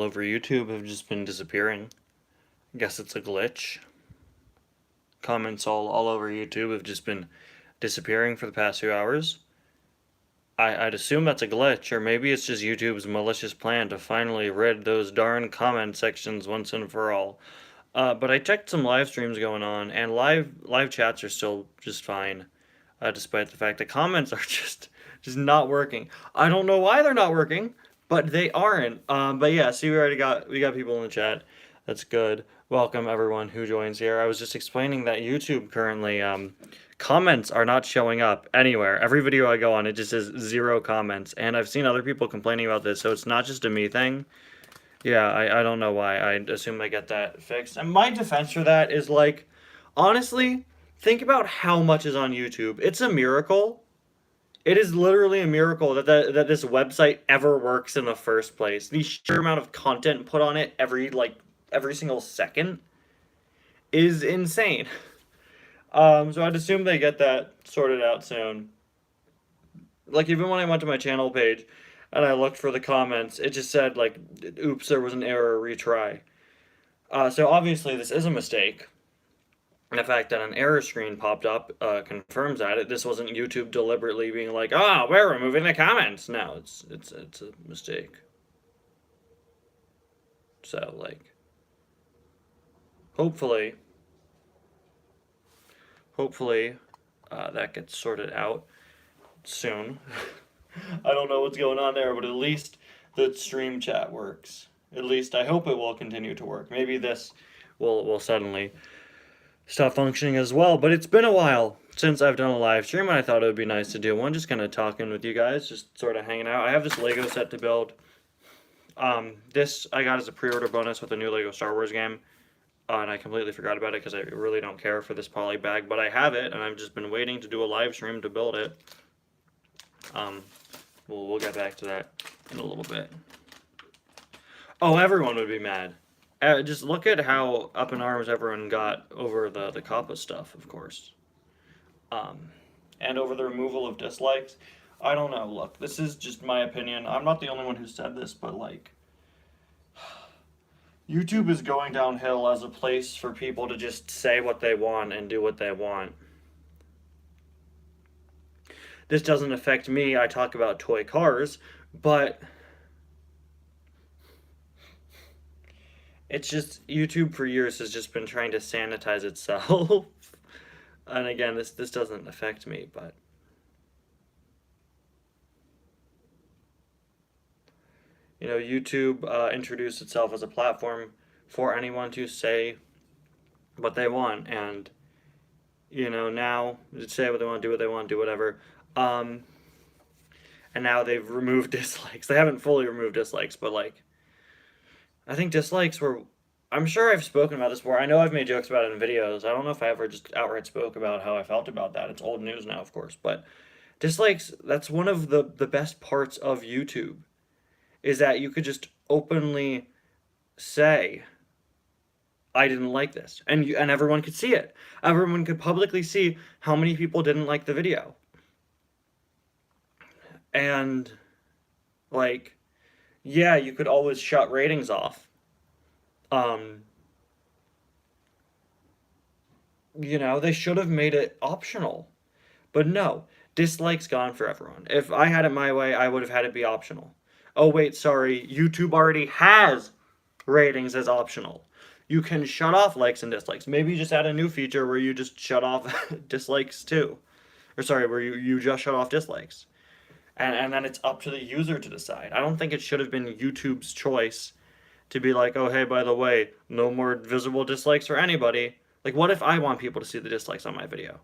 over YouTube have just been disappearing. I guess it's a glitch. Comments all over YouTube have just been disappearing for the past few hours. I'd assume that's a glitch, or maybe it's just YouTube's malicious plan to finally rid those darn comment sections once and for all. But I checked some live streams going on, and live chats are still just fine, despite the fact that comments are just not working. I don't know why they're not working, but they aren't. But yeah, see, we got people in the chat. That's good. Welcome everyone who joins here. I was just explaining that YouTube currently comments are not showing up anywhere. Every video I go on, it just says 0 comments, and I've seen other people complaining about this, so it's not just a me thing. Yeah, I don't know why. I assume I get that fixed. And my defense for that is like, honestly, think about how much is on YouTube. It's a miracle. It is literally a miracle that this website ever works in the first place. The sheer amount of content put on it every single second is insane. So I'd assume they get that sorted out soon. Like, even when I went to my channel page and I looked for the comments, it just said, like, oops, there was an error, retry. So obviously this is a mistake. And the fact that an error screen popped up confirms that. This wasn't YouTube deliberately being like, oh, we're removing the comments. No, it's a mistake. So, like, hopefully that gets sorted out soon. I don't know what's going on there, but at least the stream chat works. At least I hope it will continue to work. Maybe this will suddenly stop functioning as well, but it's been a while since I've done a live stream, and I thought it would be nice to do one, just kind of talking with you guys, just sort of hanging out. I have this Lego set to build. This I got as a pre-order bonus with a new Lego Star Wars game. And I completely forgot about it because I really don't care for this poly bag, but I have it, and I've just been waiting to do a live stream to build it. We'll get back to that in a little bit. Oh, everyone would be mad. Just look at how up in arms everyone got over the Kappa stuff, of course. And over the removal of dislikes. I don't know, look, this is just my opinion. I'm not the only one who said this, but like, YouTube is going downhill as a place for people to just say what they want and do what they want. This doesn't affect me. I talk about toy cars, but it's just YouTube for years has just been trying to sanitize itself. And again, this doesn't affect me, but you know, YouTube introduced itself as a platform for anyone to say what they want, and you know, now say what they want, do what they want, do whatever. And now they've removed dislikes. They haven't fully removed dislikes, but like, I think dislikes were. I'm sure I've spoken about this before. I know I've made jokes about it in videos. I don't know if I ever just outright spoke about how I felt about that. It's old news now, of course, but dislikes. That's one of the best parts of YouTube. Is that you could just openly say, I didn't like this, and everyone could see it. Everyone could publicly see how many people didn't like the video. And like, yeah, you could always shut ratings off. You know, they should have made it optional. But no, dislikes gone for everyone. If I had it my way, I would have had it be optional. Oh wait, sorry, YouTube already has ratings as optional. You can shut off likes and dislikes. Maybe just add a new feature where you just shut off dislikes too. Or sorry, where you just shut off dislikes. And then it's up to the user to decide. I don't think it should have been YouTube's choice to be like, oh hey, by the way, no more visible dislikes for anybody. Like, what if I want people to see the dislikes on my video?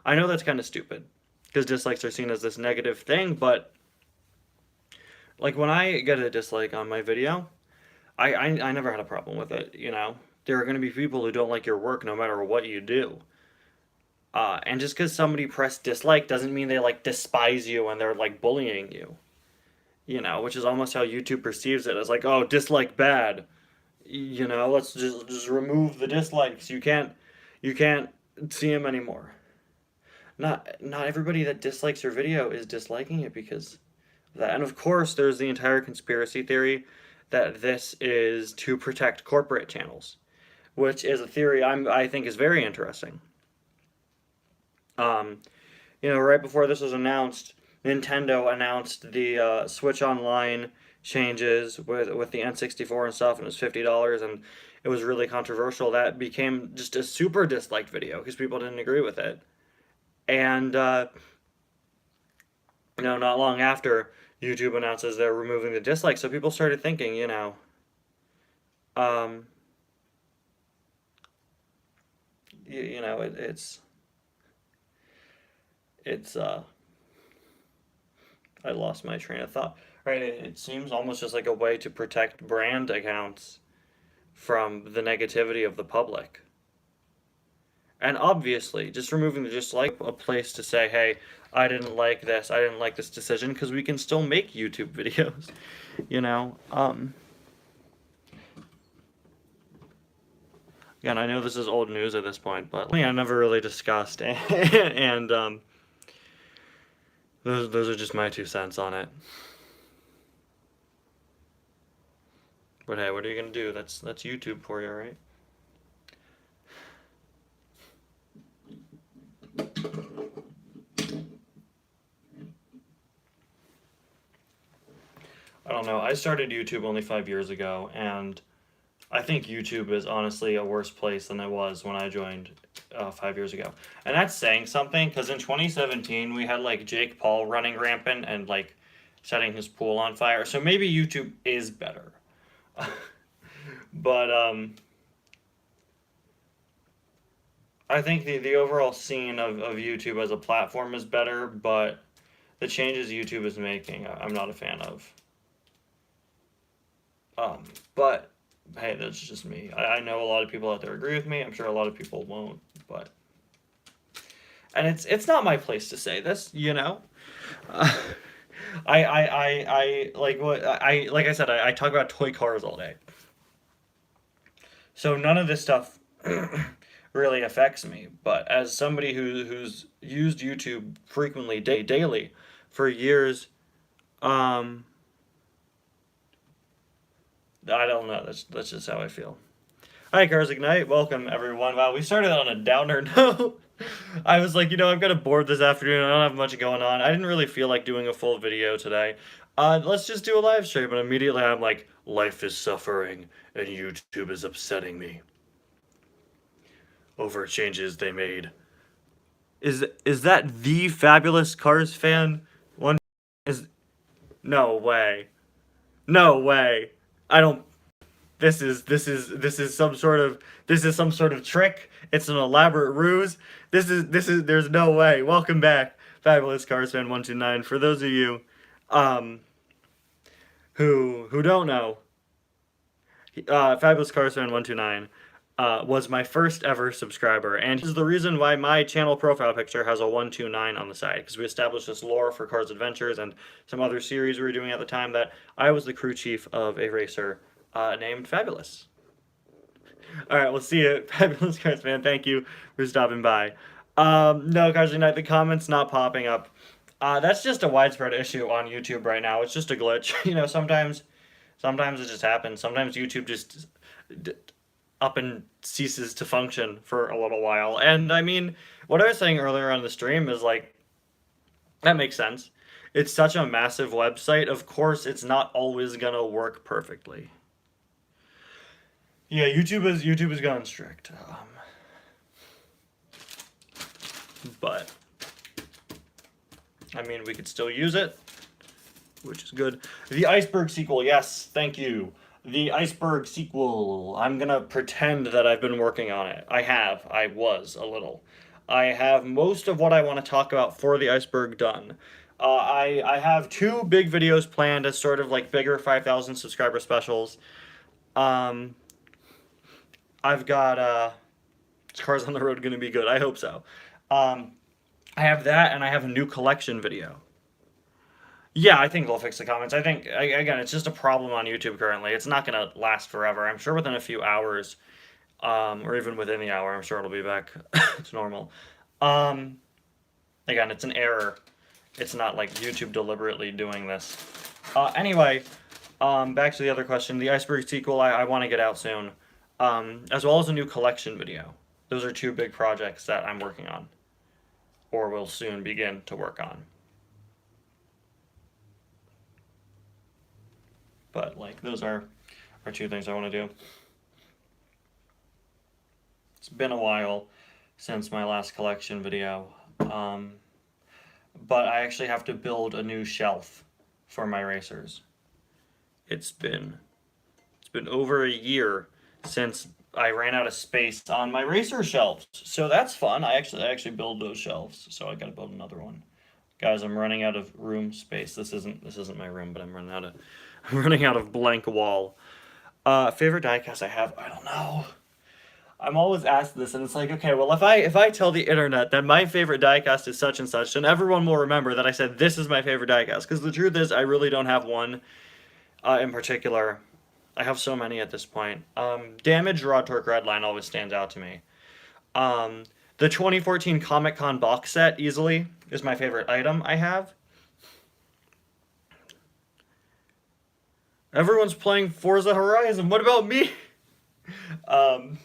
I know that's kind of stupid, because dislikes are seen as this negative thing, but like, when I get a dislike on my video, I never had a problem with it, you know? There are going to be people who don't like your work no matter what you do. And just because somebody pressed dislike doesn't mean they, like, despise you and they're, like, bullying you. You know, which is almost how YouTube perceives it, as like, oh, dislike bad. You know, let's just remove the dislikes. You can't see them anymore. Not everybody that dislikes your video is disliking it because of that. And of course, there's the entire conspiracy theory that this is to protect corporate channels, which is a theory I think is very interesting. Right before this was announced, Nintendo announced the Switch Online changes with the N64 and stuff, and it was $50, and it was really controversial. That became just a super disliked video because people didn't agree with it. And not long after, YouTube announces they're removing the dislike, so people started thinking, um, it's I lost my train of thought. Right, it seems almost just like a way to protect brand accounts from the negativity of the public. And obviously, just removing the dislike, a place to say, hey, I didn't like this decision, because we can still make YouTube videos, Again, I know this is old news at this point, but I never really discussed, and those are just my 2 cents on it. But hey, what are you gonna do? That's YouTube for you, right? I don't know. I started YouTube only 5 years ago, and I think YouTube is honestly a worse place than it was when I joined 5 years ago. And that's saying something, because in 2017 we had like Jake Paul running rampant and like setting his pool on fire. So maybe YouTube is better. But I think the overall scene of YouTube as a platform is better, but the changes YouTube is making, I'm not a fan of. But hey, that's just me. I know a lot of people out there agree with me. I'm sure a lot of people won't, but and it's not my place to say this, I like what like I said, I talk about toy cars all day. So none of this stuff really affects me. But as somebody who's used YouTube frequently, daily, for years, I don't know. That's just how I feel. Hi, Cars Ignite. Welcome, everyone. Wow, we started on a downer note. I was like, I'm kind of bored this afternoon. I don't have much going on. I didn't really feel like doing a full video today. Let's just do a live stream. And immediately I'm like, life is suffering and YouTube is upsetting me over changes they made. Is that the Fabulous Cars fan? No way. No way. I don't. This is some sort of trick. It's an elaborate ruse. There's no way. Welcome back, Fabulous Cars Fan 129. For those of you, who don't know, Fabulous Cars Fan 129 was my first ever subscriber, and this is the reason why my channel profile picture has a 129 on the side, because we established this lore for Cars Adventures and some other series we were doing at the time that I was the crew chief of a racer named Fabulous. Alright, we'll see you, Fabulous Cars Fan. Thank you for stopping by. No, Cars Ignite, the comments not popping up. That's just a widespread issue on YouTube right now. It's just a glitch. Sometimes it just happens. Sometimes YouTube just up and ceases to function for a little while. And I mean, what I was saying earlier on the stream is like, that makes sense. It's such a massive website. Of course, it's not always gonna work perfectly. Yeah, YouTube is gone strict. But I mean, we could still use it, which is good. The Iceberg sequel, yes, thank you. The Iceberg sequel. I'm gonna pretend that I've been working on it. I was a little. I have most of what I want to talk about for the Iceberg done. I have 2 big videos planned as sort of like bigger 5,000 subscriber specials. I've got Cars on the Road gonna be good. I hope so. I have that, and I have a new collection video. Yeah, I think they'll fix the comments. I think, again, it's just a problem on YouTube currently. It's not going to last forever. I'm sure within a few hours, or even within the hour, I'm sure it'll be back to normal. Again, it's an error. It's not like YouTube deliberately doing this. Anyway, Back to the other question. The Iceberg sequel, I want to get out soon, as well as a new collection video. Those are two big projects that I'm working on, or will soon begin to work on. But like those are two things I want to do. It's been a while since my last collection video, but I actually have to build a new shelf for my racers. It's been over a year since I ran out of space on my racer shelves, so that's fun. I actually build those shelves, so I got to build another one. Guys, I'm running out of room space. This isn't my room, but I'm running out of blank wall. Favorite diecast I have? I don't know. I'm always asked this, and it's like, okay, well, if I tell the internet that my favorite diecast is such and such, then everyone will remember that I said this is my favorite diecast. Because the truth is, I really don't have one in particular. I have so many at this point. Damage Raw Torque Redline always stands out to me. The 2014 Comic Con box set easily is my favorite item I have. Everyone's playing Forza Horizon. What about me? I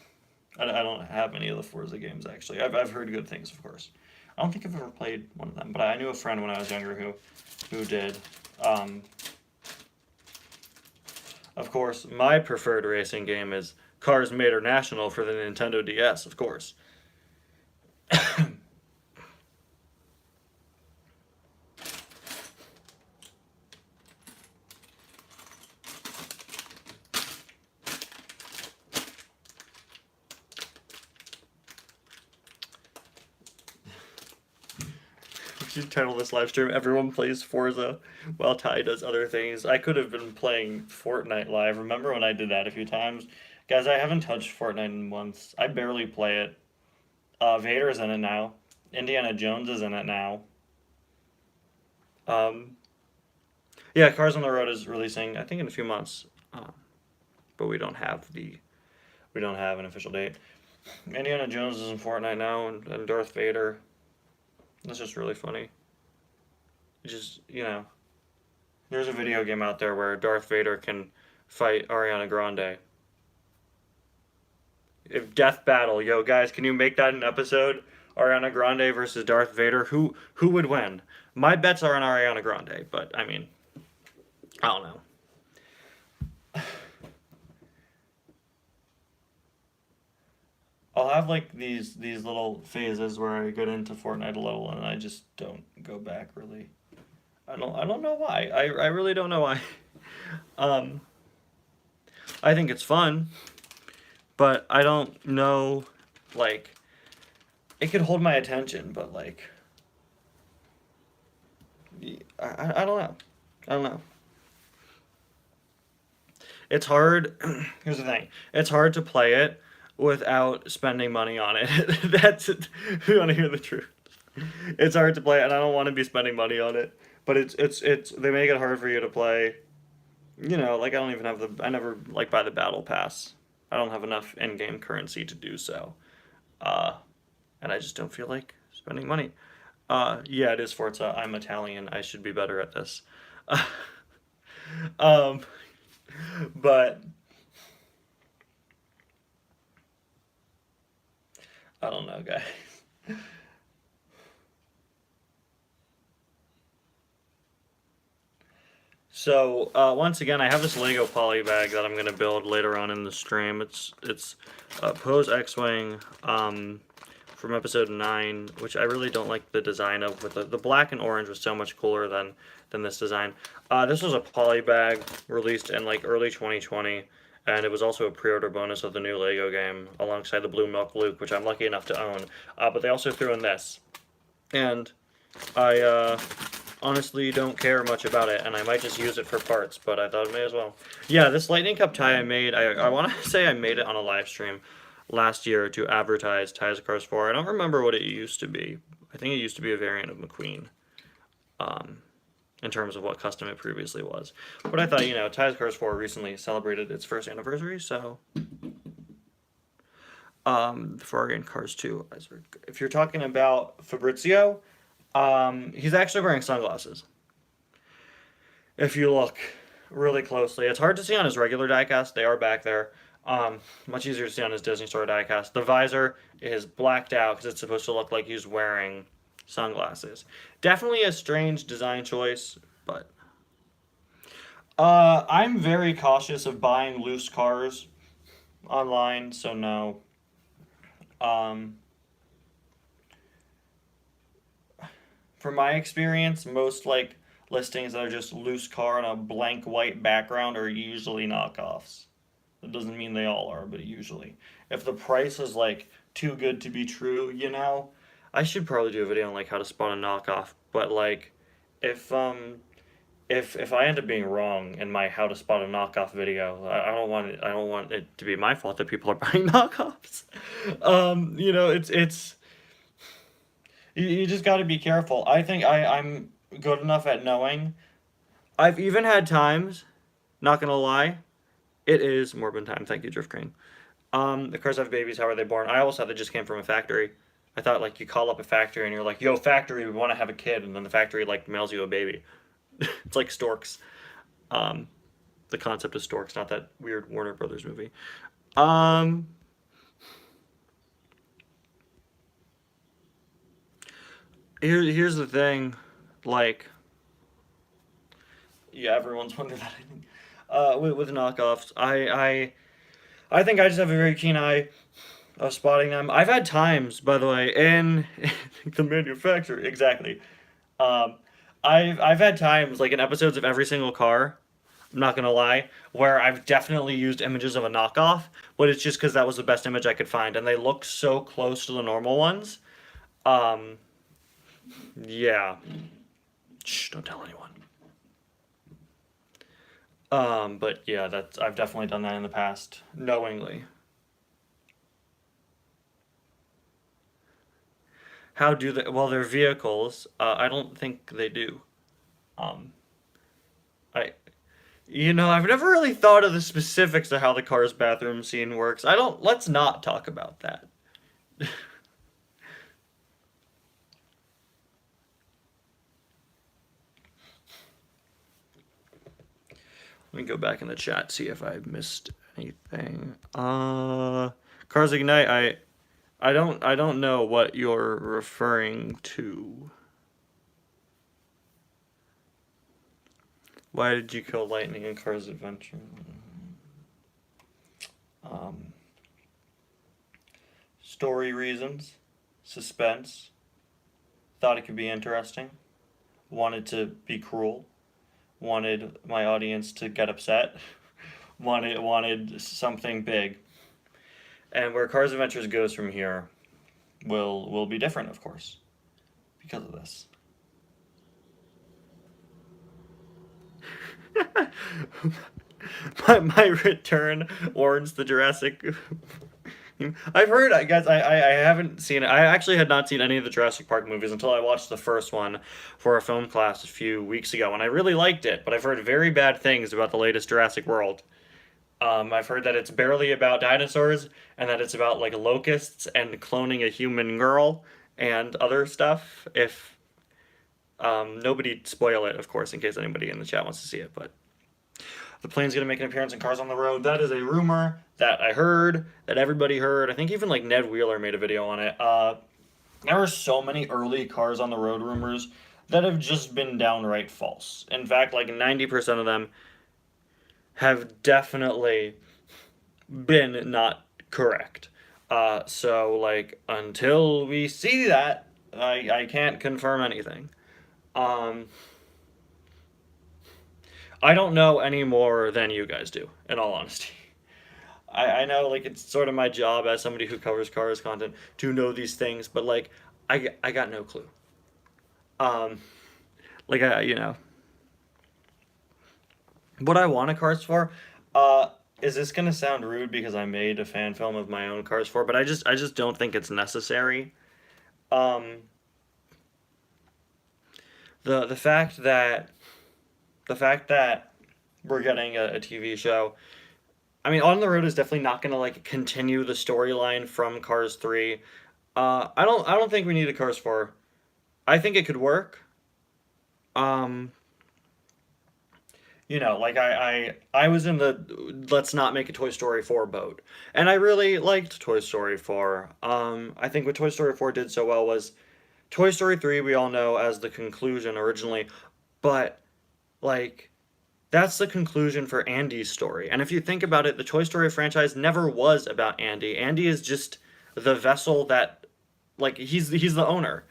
don't have any of the Forza games, actually. I've heard good things, of course. I don't think I've ever played one of them, but I knew a friend when I was younger who did. Of course, my preferred racing game is Cars Mater National for the Nintendo DS, of course. We should title this live stream, Everyone Plays Forza while Ty does other things. I could have been playing Fortnite live. Remember when I did that a few times? Guys, I haven't touched Fortnite in months. I barely play it. Vader's in it now. Indiana Jones is in it now. Yeah, Cars on the Road is releasing, I think, in a few months. But we don't have an official date. Indiana Jones is in Fortnite now, and Darth Vader. That's just really funny. Just, there's a video game out there where Darth Vader can fight Ariana Grande. If Death Battle, yo guys, can you make that an episode? Ariana Grande versus Darth Vader. Who would win? My bets are on Ariana Grande, but I mean, I don't know. I'll have like these little phases where I get into Fortnite a little and I just don't go back really. I don't know why. I really don't know why. I think it's fun, but I don't know, like, it could hold my attention, but like, I don't know. I don't know. It's hard. Here's the thing. It's hard to play it without spending money on it. That's it. You want to hear the truth. It's hard to play, and I don't want to be spending money on it. But it's they make it hard for you to play. Like I don't even have I never like buy the battle pass. I don't have enough in-game currency to do so. And I just don't feel like spending money. Yeah, it is Forza. I'm Italian. I should be better at this. But I don't know, guys. So, once again, I have this Lego poly bag that I'm going to build later on in the stream. It's Pose X-Wing from episode 9, which I really don't like the design of, but the black and orange was so much cooler than this design. This was a poly bag released in like early 2020, and it was also a pre-order bonus of the new Lego game alongside the Blue Milk Luke, which I'm lucky enough to own. But they also threw in this, and I honestly don't care much about it, and I might just use it for parts, but I thought I may as well. Yeah, this Lightning Cup tie I made, I want to say I made it on a live stream last year to advertise Ties of Cars 4. I don't remember what it used to be. I think it used to be a variant of McQueen, in terms of what custom it previously was. But I thought, Ties of Cars 4 recently celebrated its first anniversary, so Ferrari and Cars 2. If you're talking about Fabrizio, he's actually wearing sunglasses. If you look, really closely. It's hard to see on his regular diecast. They are back there. Much easier to see on his Disney Store diecast. The visor is blacked out because it's supposed to look like he's wearing sunglasses. Definitely a strange design choice, but I'm very cautious of buying loose cars online, so no. Um, from my experience, most like listings that are just loose car on a blank white background are usually knockoffs. That doesn't mean they all are, but usually. If the price is like too good to be true, I should probably do a video on like how to spot a knockoff. But like, if if I end up being wrong in my how to spot a knockoff video, I don't want it to be my fault that people are buying knockoffs. It's you just got to be careful. I think I'm good enough at knowing. I've even had times, not gonna lie, it is Morbin time. Thank you, Drift Crane. The cars have babies. How are they born? I always thought they just came from a factory. I thought like you call up a factory and you're like, "Yo, factory, we want to have a kid," and then the factory like mails you a baby. It's like storks. Um, the concept of storks, not that weird Warner Brothers movie. Um, here's the thing, like, yeah, everyone's wondered that. I think, with knockoffs, I think I just have a very keen eye of spotting them. I've had times, by the way, in the manufacturer, exactly. Um, I've had times like in episodes of every single car. I'm not gonna lie, where I've definitely used images of a knockoff, but it's just because that was the best image I could find, and they look so close to the normal ones. Um, yeah. Shh, don't tell anyone. But yeah, that's I've definitely done that in the past, knowingly. How do they? Well, their vehicles. I don't think they do. Um, I I've never really thought of the specifics of how the car's bathroom scene works. I don't. Let's not talk about that. Let me go back in the chat see if I missed anything. Cars Ignite. I don't know what you're referring to. Why did you kill Lightning in Cars Adventure? Um, Story reasons, suspense. Thought it could be interesting. Wanted to be cruel. Wanted my audience to get upset. Wanted something big. And where Cars Adventures goes from here will be different, of course, because of this. my return warrants the Jurassic. I've heard, I guess, I haven't seen it. I actually had not seen any of the Jurassic Park movies until I watched the first one for a film class a few weeks ago, and I really liked it, but I've heard very bad things about the latest Jurassic World. I've heard that it's barely about dinosaurs, and that it's about, like, locusts and cloning a human girl and other stuff. If, nobody spoil it, of course, in case anybody in the chat wants to see it, but the plane's gonna make an appearance in Cars on the Road. That is a rumor that I heard, that everybody heard. I think even like Ned Wheeler made a video on it. There are so many early Cars on the Road rumors that have just been downright false. In fact, like 90% of them have definitely been not correct. So like until we see that, I can't confirm anything. Um, I don't know any more than you guys do, in all honesty. I know, like, it's sort of my job as somebody who covers cars content to know these things, but, like, I got no clue. Um, like, what I want a Cars for, is this gonna sound rude because I made a fan film of my own Cars for, but I just don't think it's necessary. Um, the fact that the fact that we're getting a TV show. I mean, On the Road is definitely not gonna like continue the storyline from Cars 3. I don't think we need a Cars 4. I think it could work. Um, You know, like I was in the let's not make a Toy Story 4 boat. And I really liked Toy Story 4. I think what Toy Story 4 did so well was Toy Story 3 we all know as the conclusion originally, but like that's the conclusion for Andy's story. And if you think about it, the Toy Story franchise never was about Andy. Andy is just the vessel that like he's the owner.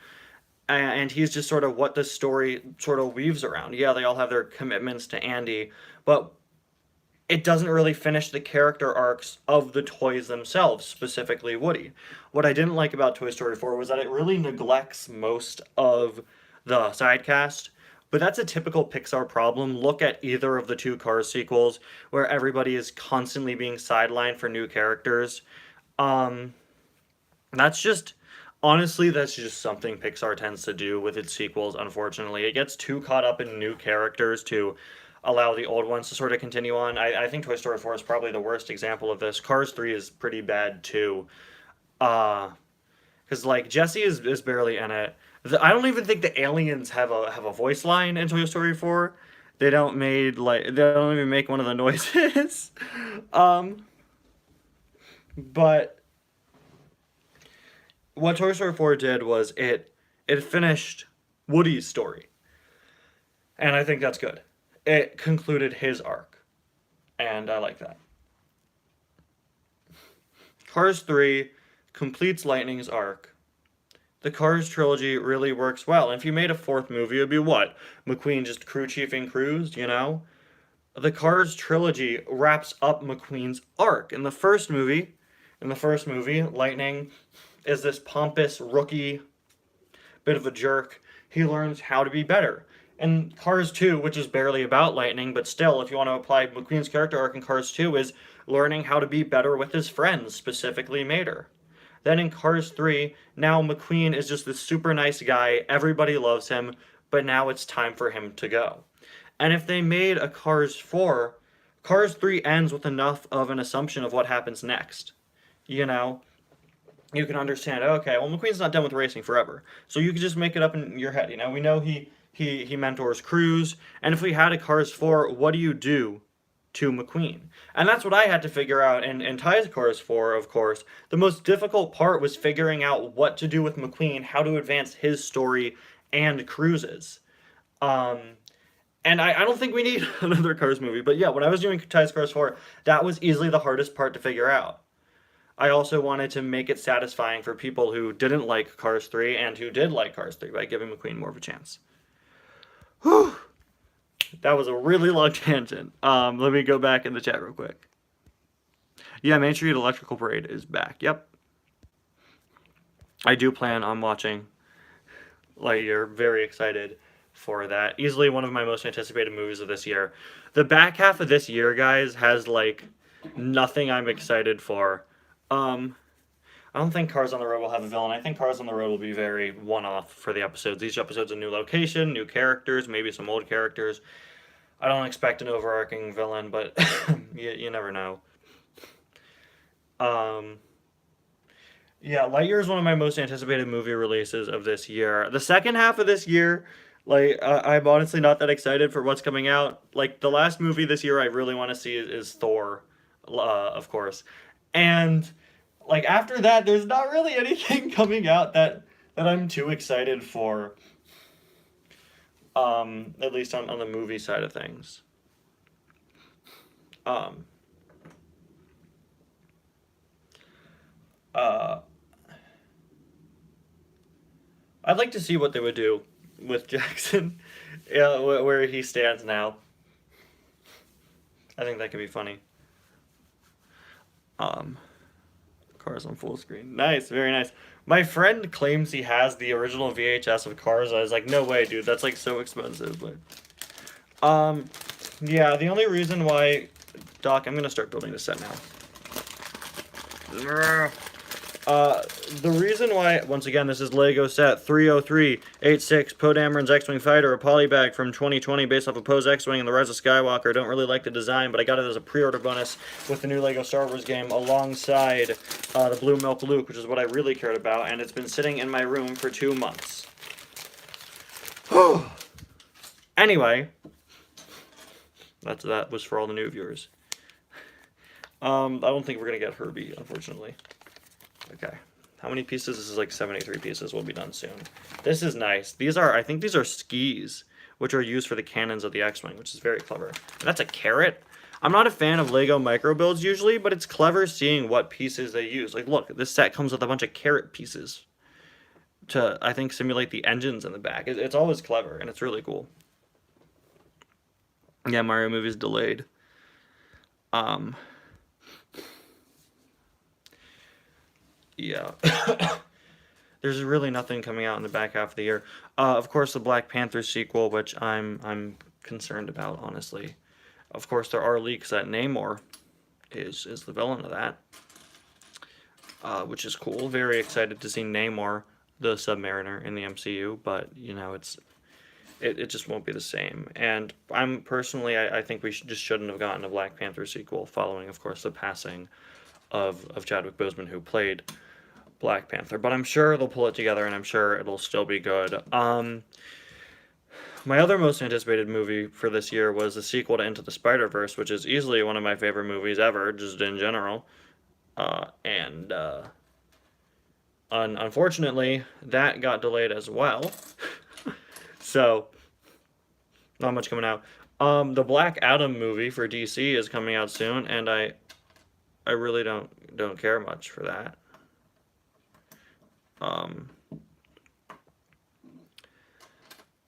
And he's just sort of what the story sort of weaves around. Yeah, they all have their commitments to Andy, but it doesn't really finish the character arcs of the toys themselves, specifically Woody. What I didn't like about Toy Story 4 was that it really neglects most of the side cast. But that's a typical Pixar problem. Look at either of the two Cars sequels, where everybody is constantly being sidelined for new characters. Um, that's just honestly that's just something Pixar tends to do with its sequels, unfortunately. It gets too caught up in new characters to allow the old ones to sort of continue on. I think Toy Story 4 is probably the worst example of this. Cars 3 is pretty bad too. Uh because like Jesse is barely in it. I don't even think the aliens have a voice line in Toy Story 4. They don't even make one of the noises. um but what Toy Story 4 did was it finished Woody's story. And I think that's good. It concluded his arc. And I like that. Cars 3 completes Lightning's arc. The Cars trilogy really works well. And if you made a fourth movie, it would be what? McQueen just crew chiefing crews, you know? The Cars trilogy wraps up McQueen's arc. In the first movie, Lightning is this pompous rookie, bit of a jerk. He learns how to be better. And Cars 2, which is barely about Lightning, but still, if you want to apply McQueen's character arc in Cars 2, is learning how to be better with his friends, specifically Mater. Then in Cars 3, now McQueen is just this super nice guy, everybody loves him, but now it's time for him to go. And if they made a Cars 4, Cars 3 ends with enough of an assumption of what happens next. You know? You can understand, okay, well, McQueen's not done with racing forever. So you can just make it up in your head. You know, we know he mentors crews. And if we had a Cars 4, what do you do to McQueen? And that's what I had to figure out in Ty's Cars 4, of course. The most difficult part was figuring out what to do with McQueen, how to advance his story and Cruz's. Um, and I don't think we need another Cars movie. But yeah, when I was doing Ty's Cars 4, that was easily the hardest part to figure out. I also wanted to make it satisfying for people who didn't like Cars 3 and who did like Cars 3 by giving McQueen more of a chance. Whew. That was a really long tangent. Let me go back in the chat real quick. Yeah, Main Street Electrical Parade is back. Yep. I do plan on watching Lightyear. Very excited for that. Easily one of my most anticipated movies of this year. The back half of this year, guys, has like nothing I'm excited for. I don't think Cars on the Road will have a villain. I think Cars on the Road will be very one-off for the episodes. Each episode's a new location, new characters, maybe some old characters. I don't expect an overarching villain, but you never know. Yeah, Lightyear is one of my most anticipated movie releases of this year. The second half of this year, like, I'm honestly not that excited for what's coming out. Like, the last movie this year I really want to see is Thor, of course. And like after that, there's not really anything coming out that I'm too excited for. At least on the movie side of things. Um, uh, I'd like to see what they would do with Jackson, yeah, where he stands now. I think that could be funny. Cars on full screen. Nice, very nice. My friend claims he has the original VHS of Cars. I was like, no way, dude. That's like so expensive. But, yeah. The only reason why, Doc, I'm gonna start building this set now. The reason why, once again, this is Lego set 30386 Poe Dameron's X-Wing Fighter, a polybag from 2020 based off of Poe's X-Wing and The Rise of Skywalker. Don't really like the design, but I got it as a pre-order bonus with the new Lego Star Wars game alongside the Blue Milk Luke, which is what I really cared about, and it's been sitting in my room for 2 months. Anyway, That was for all the new viewers. I don't think we're gonna get Herbie, unfortunately. Okay. How many pieces? This is like 73 pieces. We'll be done soon. This is nice. I think these are skis, which are used for the cannons of the X-Wing, which is very clever. And that's a carrot. I'm not a fan of Lego micro builds usually, but it's clever seeing what pieces they use. Like, look, this set comes with a bunch of carrot pieces to, I think, simulate the engines in the back. It's always clever, and it's really cool. Yeah, Mario movie's delayed. Yeah. There's really nothing coming out in the back half of the year. Of course, the Black Panther sequel, which I'm concerned about, honestly. Of course, there are leaks that Namor is the villain of that, which is cool. Very excited to see Namor, the Submariner, in the MCU, but, you know, it just won't be the same. And I'm personally, I think we just shouldn't have gotten a Black Panther sequel following, of course, the passing of Chadwick Boseman, who played Black Panther. But I'm sure they'll pull it together, and I'm sure it'll still be good. My other most anticipated movie for this year was the sequel to Into the Spider-Verse, which is easily one of my favorite movies ever, just in general. Unfortunately, that got delayed as well. So, not much coming out. The Black Adam movie for DC is coming out soon, and I really don't care much for that.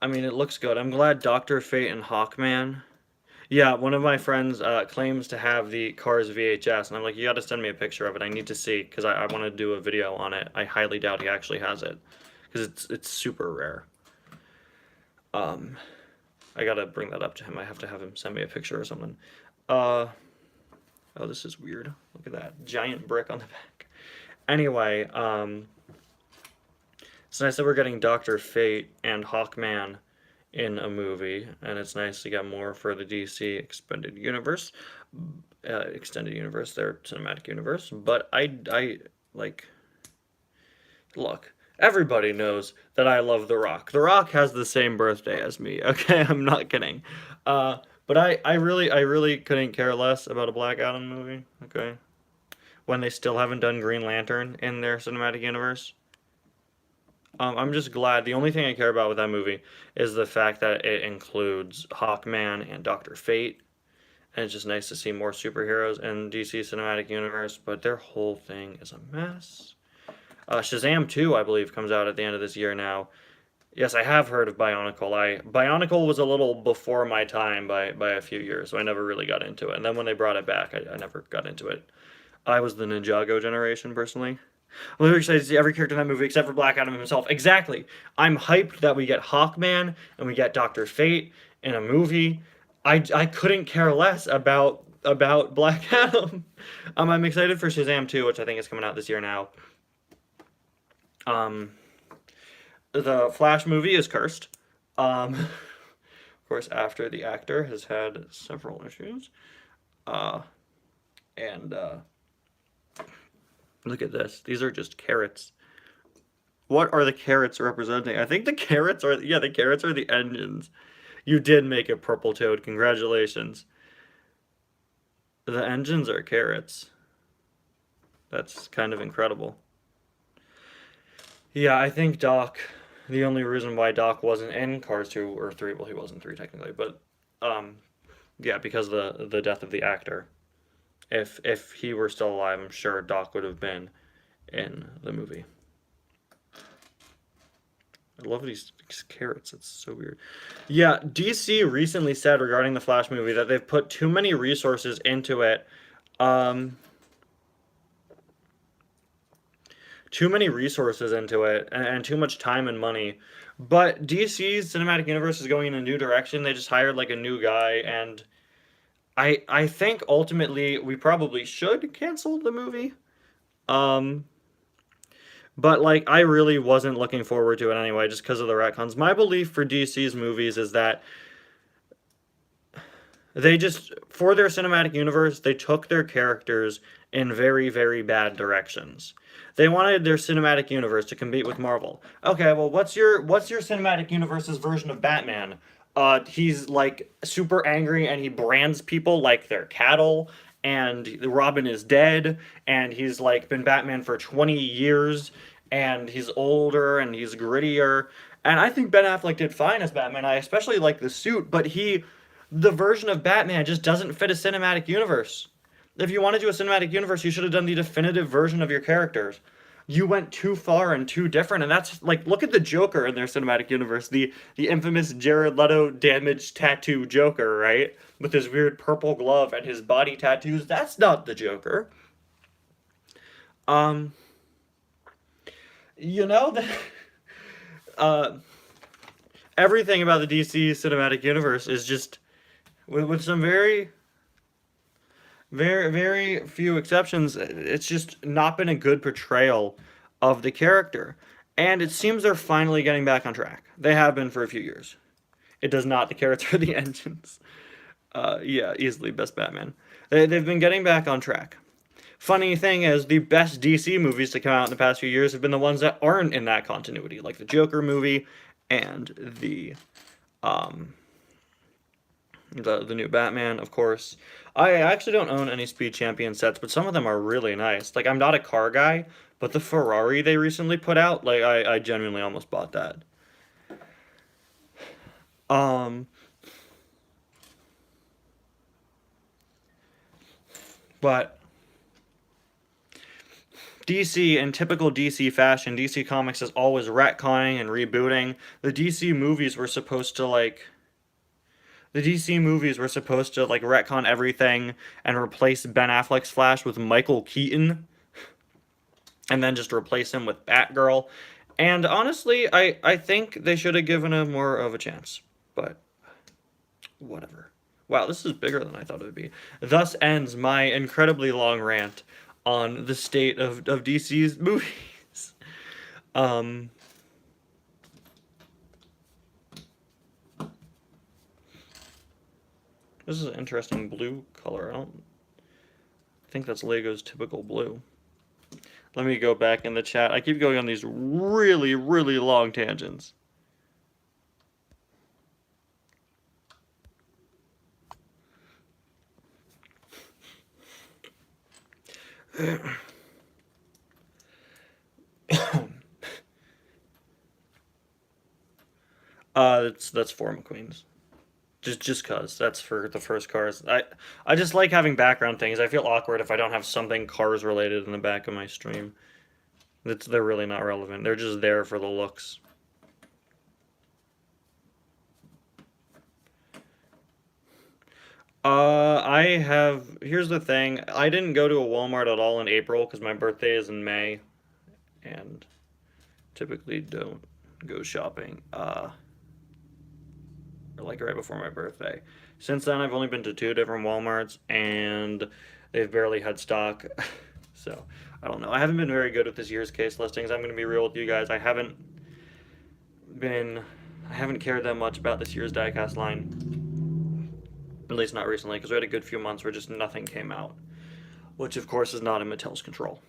I mean, it looks good. I'm glad Dr. Fate and Hawkman. Yeah, one of my friends claims to have the Cars VHS, and I'm like, you got to send me a picture of it. I need to see, because I want to do a video on it. I highly doubt he actually has it, because it's super rare. I gotta bring that up to him. I have to have him send me a picture or something. Oh, this is weird. Look at that giant brick on the back. Anyway, it's nice that we're getting Dr. Fate and Hawkman in a movie, and it's nice to get more for the DC extended universe, their cinematic universe. But I like, look, everybody knows that I love The Rock. The Rock has the same birthday as me. Okay, I'm not kidding. But I really couldn't care less about a Black Adam movie. Okay, when they still haven't done Green Lantern in their cinematic universe. I'm just glad. The only thing I care about with that movie is the fact that it includes Hawkman and Dr. Fate. And it's just nice to see more superheroes in DC Cinematic Universe, but their whole thing is a mess. Shazam 2, I believe, comes out at the end of this year now. Yes, I have heard of Bionicle. Bionicle was a little before my time by a few years, so I never really got into it. And then when they brought it back, I never got into it. I was the Ninjago generation, personally. I'm really excited to see every character in that movie except for Black Adam himself. Exactly. I'm hyped that we get Hawkman and we get Dr. Fate in a movie. I couldn't care less about Black Adam. I'm excited for Shazam 2, which I think is coming out this year now. The Flash movie is cursed. Of course, after the actor has had several issues. Look at this. These are just carrots. What are the carrots representing? I think the carrots are the engines. You did make it, Purple Toad. Congratulations. The engines are carrots. That's kind of incredible. Yeah, I think Doc, the only reason why Doc wasn't in Cars 2 or 3, well, he wasn't 3 technically, but, yeah, because of the death of the actor. If he were still alive, I'm sure Doc would have been in the movie. I love these carrots. It's so weird. Yeah, DC recently said regarding the Flash movie that they've put too many resources into it. Too many resources into it and too much time and money. But DC's cinematic universe is going in a new direction. They just hired like a new guy, and I think ultimately we probably should cancel the movie. But like I really wasn't looking forward to it anyway, just because of the retcons. My belief for DC's movies is that they just, for their cinematic universe, they took their characters in very, very bad directions. They wanted their cinematic universe to compete with Marvel. Okay, well, what's your cinematic universe's version of Batman? He's like super angry and he brands people like they're cattle. And Robin is dead, and he's like been Batman for 20 years, and he's older and he's grittier. And I think Ben Affleck did fine as Batman. I especially like the suit, but the version of Batman just doesn't fit a cinematic universe. If you want to do a cinematic universe, you should have done the definitive version of your characters. You went too far and too different, and that's like, look at the Joker in their cinematic universe, the infamous Jared Leto damaged tattoo Joker, right, with his weird purple glove and his body tattoos. That's not the Joker. Um, you know that uh, everything about the DC cinematic universe is just with some very few exceptions, it's just not been a good portrayal of the character. And it seems they're finally getting back on track. They have been for a few years. It does not the carrots or the engines. Yeah, easily best Batman. They've been getting back on track. Funny thing is, the best DC movies to come out in the past few years have been the ones that aren't in that continuity, like the Joker movie and um, the new Batman, of course. I actually don't own any Speed Champion sets, but some of them are really nice. Like, I'm not a car guy, but the Ferrari they recently put out, like, I genuinely almost bought that. Um, but DC, in typical DC fashion, DC Comics is always retconning and rebooting. The DC movies were supposed to like retcon everything and replace Ben Affleck's Flash with Michael Keaton, and then just replace him with Batgirl. And honestly, I think they should have given him more of a chance. But whatever. Wow, this is bigger than I thought it would be. Thus ends my incredibly long rant on the state of DC's movies. Um, this is an interesting blue color. I don't think that's Lego's typical blue. Let me go back in the chat. I keep going on these really, really long tangents. That's for McQueen's. Just cause that's for the first cars. I just like having background things. I feel awkward if I don't have something cars related in the back of my stream. They're really not relevant. They're just there for the looks. Here's the thing. I didn't go to a Walmart at all in April because my birthday is in May, and typically don't go shopping. Like right before my birthday. Since then, I've only been to 2 different Walmarts, and they've barely had stock. So I don't know. I haven't been very good with this year's case listings. I'm gonna be real with you guys. I haven't cared that much about this year's diecast line. At least not recently, because we had a good few months where just nothing came out, which of course is not in Mattel's control.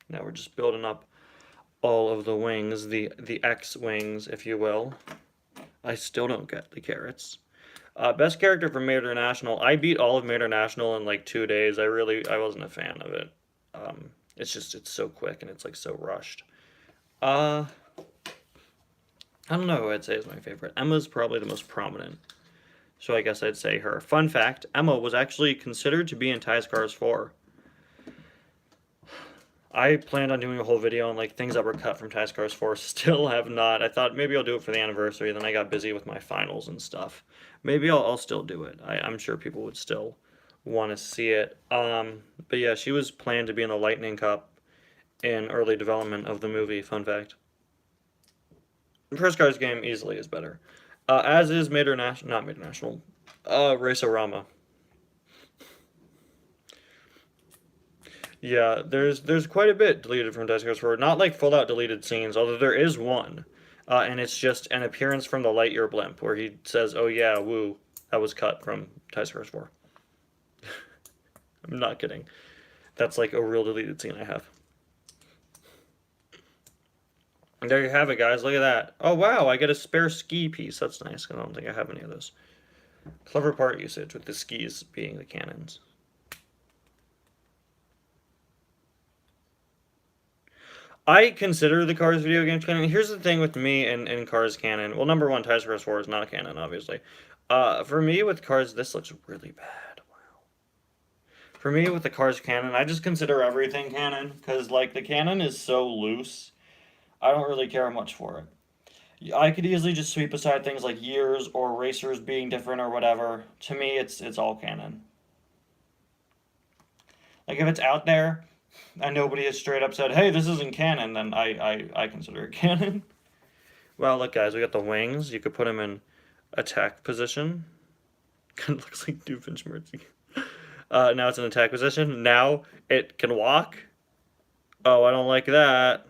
Now we're just building up all of the wings, the X wings, if you will. I still don't get the carrots. Best character from Made International. I beat all of Made International in like 2 days. I wasn't a fan of it. It's so quick and it's like so rushed. I don't know who I'd say is my favorite. Emma's probably the most prominent, so I guess I'd say her. Fun fact, Emma was actually considered to be in Ties Cars 4. I planned on doing a whole video on like things that were cut from Ties Cars 4. Still have not. I thought maybe I'll do it for the anniversary. Then I got busy with my finals and stuff. Maybe I'll still do it. I'm sure people would still want to see it. But yeah, she was planned to be in the Lightning Cup in early development of the movie. Fun fact. First Cars game easily is better. As is not Made International. Racerama. Yeah, there's quite a bit deleted from Ties Cars 4. Not like full out deleted scenes, although there is one. And it's just an appearance from the Lightyear blimp where he says, "Oh yeah, woo." That was cut from Ties Cars 4. I'm not kidding. That's like a real deleted scene I have. And there you have it, guys. Look at that. Oh, wow, I get a spare ski piece. That's nice, because I don't think I have any of those. Clever part usage, with the skis being the cannons. I consider the Cars video games canon. Here's the thing with me and Cars canon. Well, number one, Ties Press 4 is not a canon, obviously. For me with Cars, this looks really bad. Wow. For me with the Cars canon, I just consider everything canon, because, like, the canon is so loose, I don't really care much for it. I could easily just sweep aside things like years or racers being different or whatever. To me, it's all canon. Like, if it's out there and nobody has straight up said, hey, this isn't canon, then I consider it canon. Well, look, guys, we got the wings. You could put them in attack position. Kind of looks like Doofenshmirtz. Now it's in attack position. Now it can walk. Oh, I don't like that.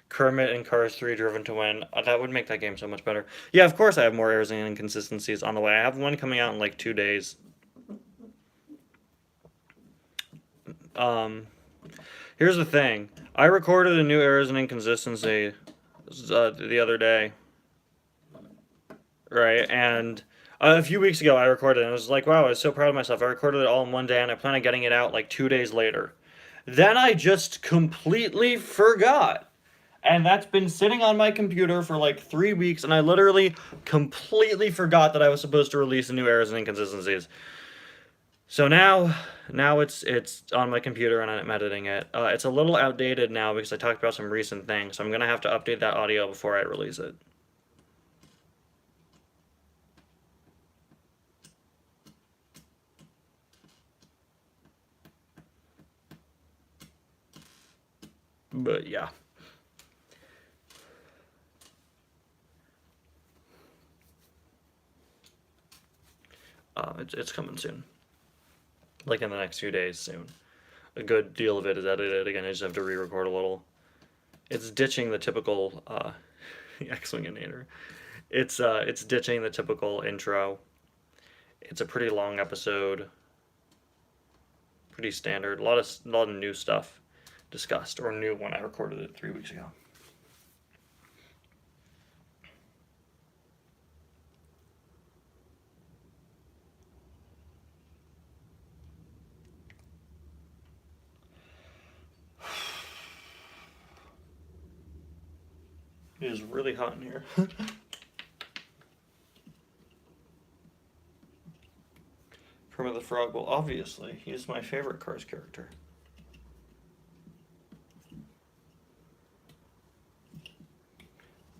Kermit and Cars 3 Driven to Win. That would make that game so much better. Yeah, of course I have more errors and inconsistencies on the way. I have one coming out in like 2 days. Here's the thing. I recorded a new errors and inconsistency the other day. Right, and a few weeks ago I recorded it, and I was like, wow, I was so proud of myself. I recorded it all in one day, and I plan on getting it out like 2 days later. Then I just completely forgot. And that's been sitting on my computer for like 3 weeks, and I literally completely forgot that I was supposed to release a new errors and inconsistencies. So now it's on my computer and I'm editing it. It's a little outdated now because I talked about some recent things, so I'm gonna have to update that audio before I release it. But yeah. It's coming soon. Like in the next few days soon. A good deal of it is edited. Again, I just have to re-record a little. It's ditching the typical X-Winginator. It's ditching the typical intro. It's a pretty long episode. Pretty standard. A lot of new stuff discussed, or new when I recorded it 3 weeks ago. It is really hot in here. Kermit the Frog, well, obviously, he's my favorite Cars character.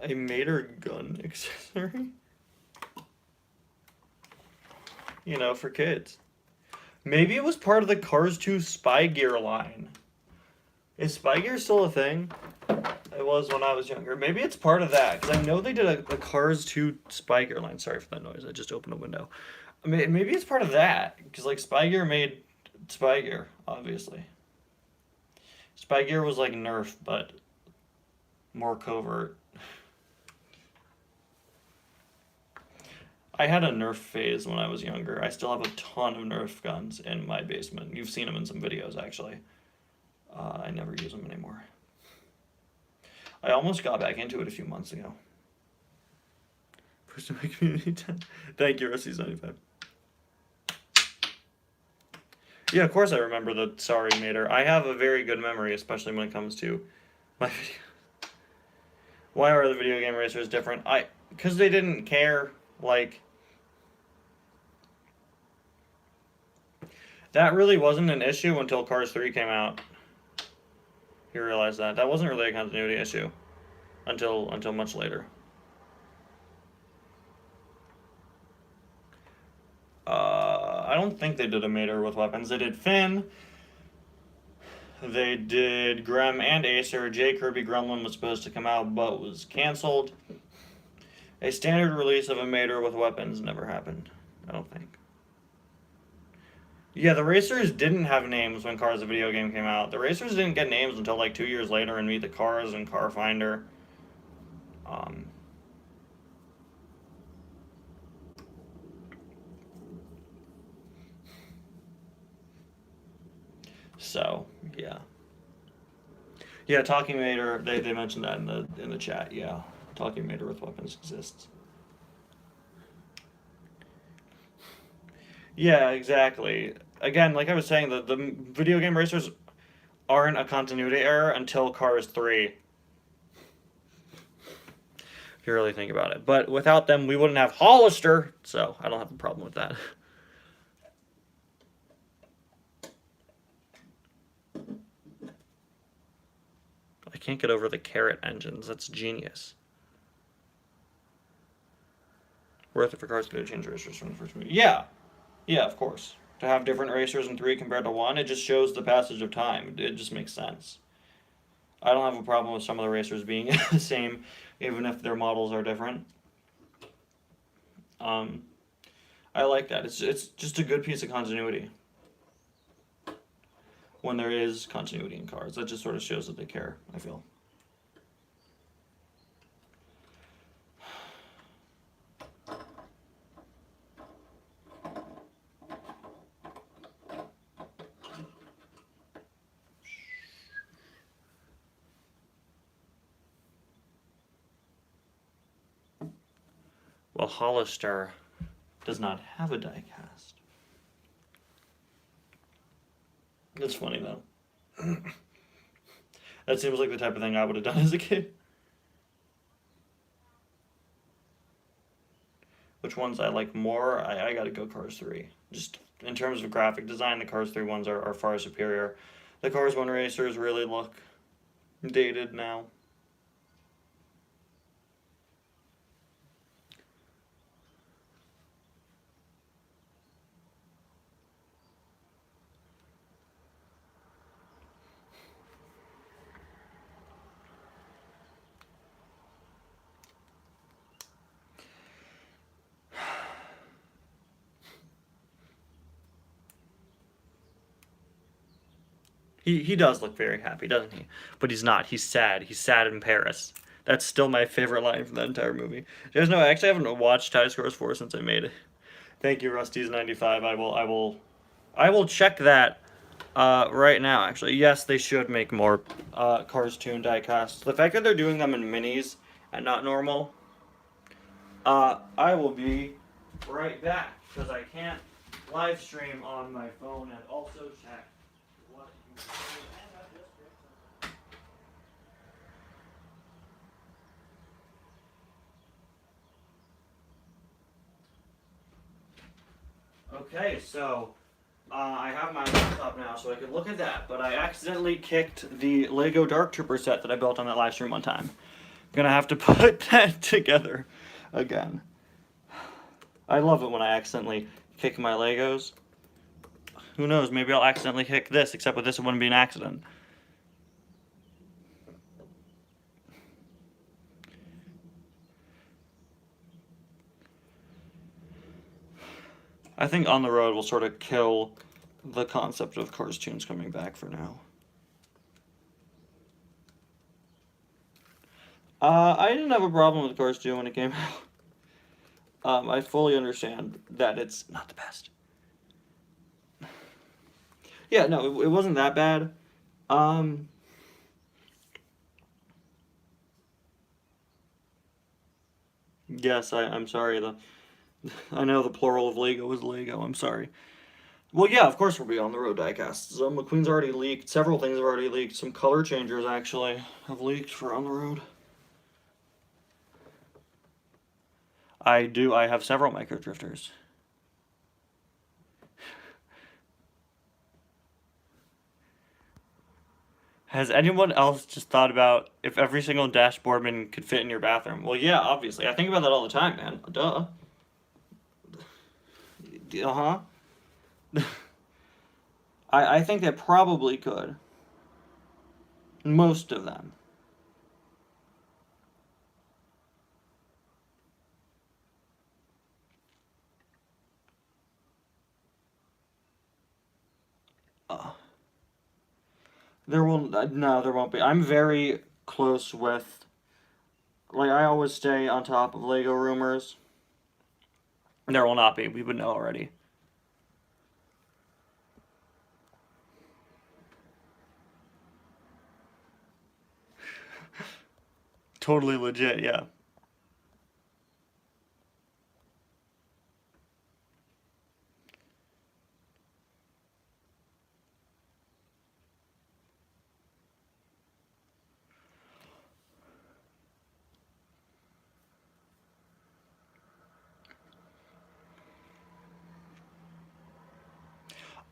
A Mater gun accessory? You know, for kids. Maybe it was part of the Cars 2 Spy Gear line. Is Spy Gear still a thing? It was when I was younger. Maybe it's part of that, because I know they did a Cars 2 Spy Gear line. Sorry for that noise, I just opened a window. Maybe it's part of that, because like Spy Gear made Spy Gear, obviously. Spy Gear was like Nerf, but more covert. I had a Nerf phase when I was younger. I still have a ton of Nerf guns in my basement. You've seen them in some videos, actually. I never use them anymore. I almost got back into it a few months ago. First in my community 10. Thank you, Rusty's95. Yeah, of course I remember the Sorry Mater. I have a very good memory, especially when it comes to my video. Why are the video game racers different? Because they didn't care. Like, that really wasn't an issue until Cars 3 came out. You realize that. That wasn't really a continuity issue until much later. I don't think they did a Mater with weapons. They did Finn. They did Grem and Acer. J. Kirby Gremlin was supposed to come out, but was canceled. A standard release of a Mater with weapons never happened, I don't think. Yeah, the racers didn't have names when Cars the video game came out. The racers didn't get names until like 2 years later in Meet the Cars and Car Finder. So, yeah. Yeah, Talking Mater. They mentioned that in the chat. Yeah, Talking Mater with weapons exists. Yeah, exactly. Again, like I was saying, the video game racers aren't a continuity error until Cars 3. If you really think about it. But without them, we wouldn't have Hollister, so I don't have a problem with that. I can't get over the carrot engines. That's genius. Worth it for Cars 3 to change racers from the first movie. Yeah. Yeah, of course. To have different racers in 3 compared to 1, it just shows the passage of time. It just makes sense. I don't have a problem with some of the racers being the same, even if their models are different. I like that. It's just a good piece of continuity. When there is continuity in cars, that just sort of shows that they care, I feel. Well, Hollister does not have a diecast. That's funny, though. That seems like the type of thing I would have done as a kid. Which ones I like more? I gotta go Cars 3. Just in terms of graphic design, the Cars 3 ones are far superior. The Cars 1 racers really look dated now. He does look very happy, doesn't he? But he's not. He's sad. He's sad in Paris. That's still my favorite line from that entire movie. You guys know I actually haven't watched Tie Scores 4 since I made it. Thank you, Rusty's95. I will check that right now, actually. Yes, they should make more Cars 2 and diecasts. The fact that they're doing them in minis and not normal, I will be right back, because I can't live stream on my phone and also check what you Okay, so I have my laptop now, so I can look at that, but I accidentally kicked the Lego Dark Trooper set that I built on that live stream one time. I'm gonna have to put that together again. I love it when I accidentally kick my Legos. Who knows, maybe I'll accidentally kick this, except with this it wouldn't be an accident. I think On the Road will sort of kill the concept of Cars Tunes coming back for now. I didn't have a problem with Cars 2 when it came out. I fully understand that it's not the best. Yeah, no, it wasn't that bad. Yes, I'm sorry. I know the plural of Lego is Lego. I'm sorry. Well, yeah, of course we'll be On the Road diecasts. McQueen's already leaked. Several things have already leaked. Some color changers, actually, have leaked for On the Road. I do. I have several micro drifters. Has anyone else just thought about if every single dashboardman could fit in your bathroom? Well, yeah, obviously. I think about that all the time, man. Duh. Uh-huh. I think they probably could. Most of them. There will no, there won't be. I'm very close with, like, I always stay on top of Lego rumors. There will not be. We would know already. totally legit, yeah.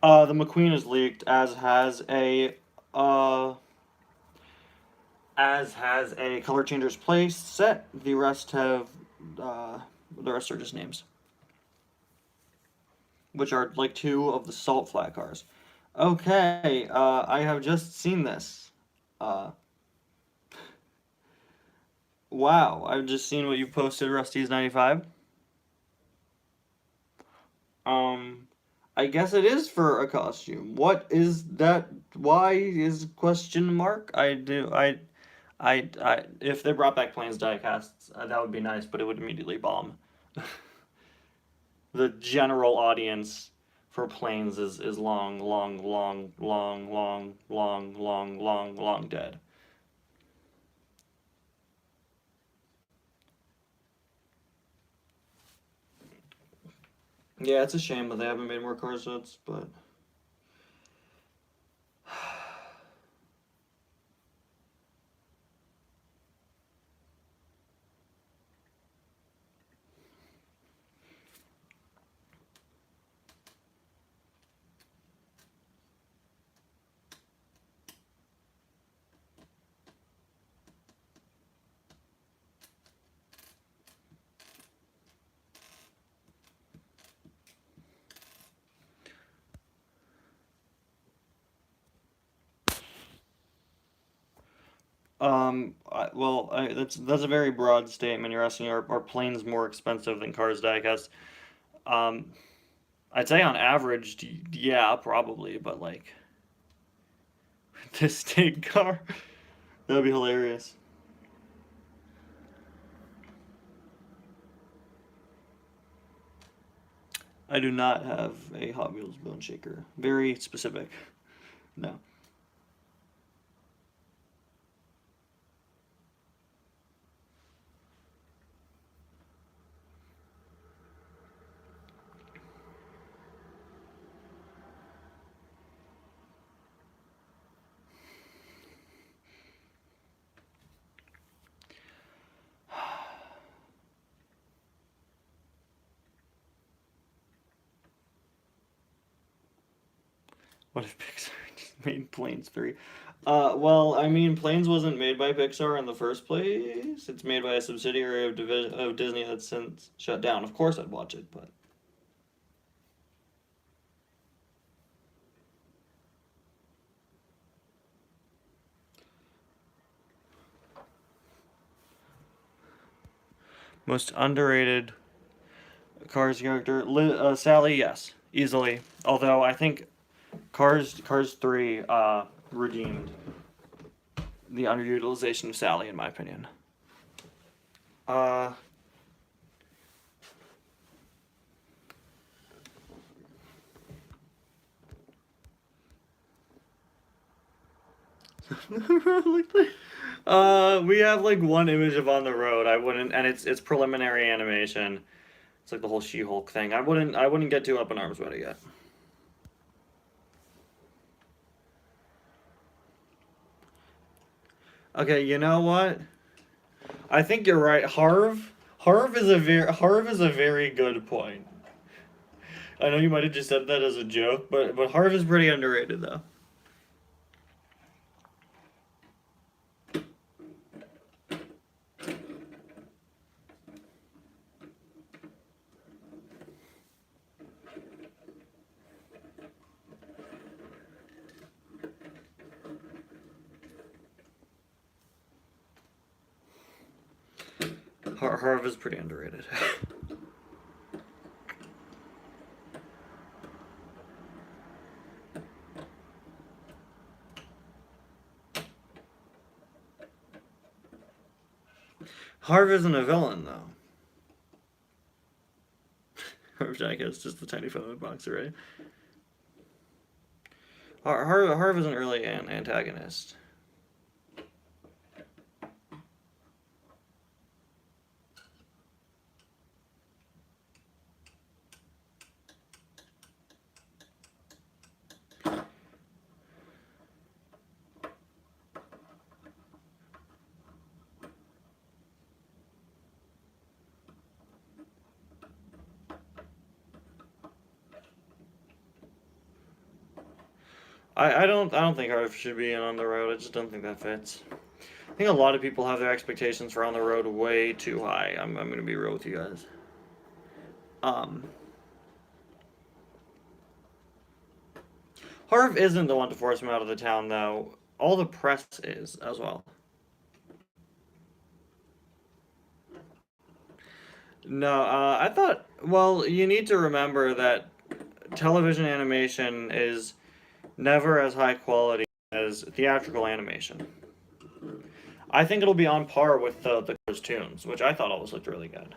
The McQueen is leaked, uh, as has a Color Changers play set. Uh, the rest are just names, which are like two of the Salt Flat cars. Okay, I have just seen this. Uh, wow, I've just seen what you posted, Rusty's 95. Um, I guess it is for a costume. What is that? Why is question mark? If they brought back Planes diecasts, that would be nice, but it would immediately bomb. The general audience for Planes is long, long, long, long, long, long, long, long, long dead. Yeah, it's a shame that they haven't made more car sets, but that's a very broad statement. You're asking are planes more expensive than cars diecast? Um, I'd say on average, yeah, probably, but like this big car, that would be hilarious. I do not have a Hot Wheels bone shaker. Very specific. No. What if Pixar just made Planes 3? Well, I mean, Planes wasn't made by Pixar in the first place. It's made by a subsidiary of Disney that's since shut down. Of course I'd watch it, but most underrated Cars character, Sally, yes, easily. Although I think Cars 3 redeemed the underutilization of Sally, in my opinion. Uh, we have like one image of on the road. I wouldn't, and it's preliminary animation. It's like the whole She-Hulk thing. I wouldn't get too up in arms about it yet. Okay, you know what? I think you're right. Harv is a very good point. I know you might have just said that as a joke, but Harv is pretty underrated though. Harv is pretty underrated. Harv isn't a villain though. Harv Jack is just the tiny phone boxer, right? Harv isn't really an antagonist. I don't think Harv should be in On the Road. I just don't think that fits. I think a lot of people have their expectations for On the Road way too high. I'm gonna be real with you guys. Um, Harv isn't the one to force him out of the town, though. All the press is as well. No, I thought. Well, you need to remember that television animation is never as high quality as theatrical animation. I think it'll be on par with the cartoons, which I thought always looked really good.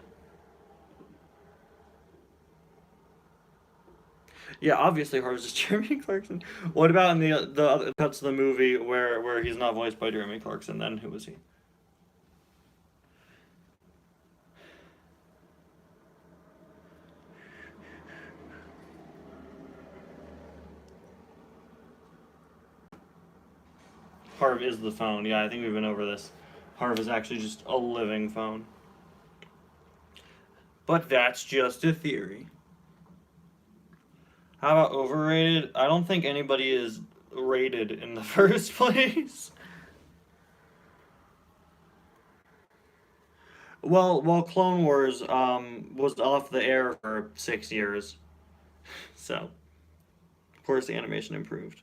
Yeah, obviously Harv's is Jeremy Clarkson. What about in the other cuts of the movie where he's not voiced by Jeremy Clarkson? Then who was he? Harv is the phone. Yeah, I think we've been over this. Harv is actually just a living phone. But that's just a theory. How about overrated? I don't think anybody is rated in the first place. Well, Clone Wars was off the air for 6 years, so of course the animation improved.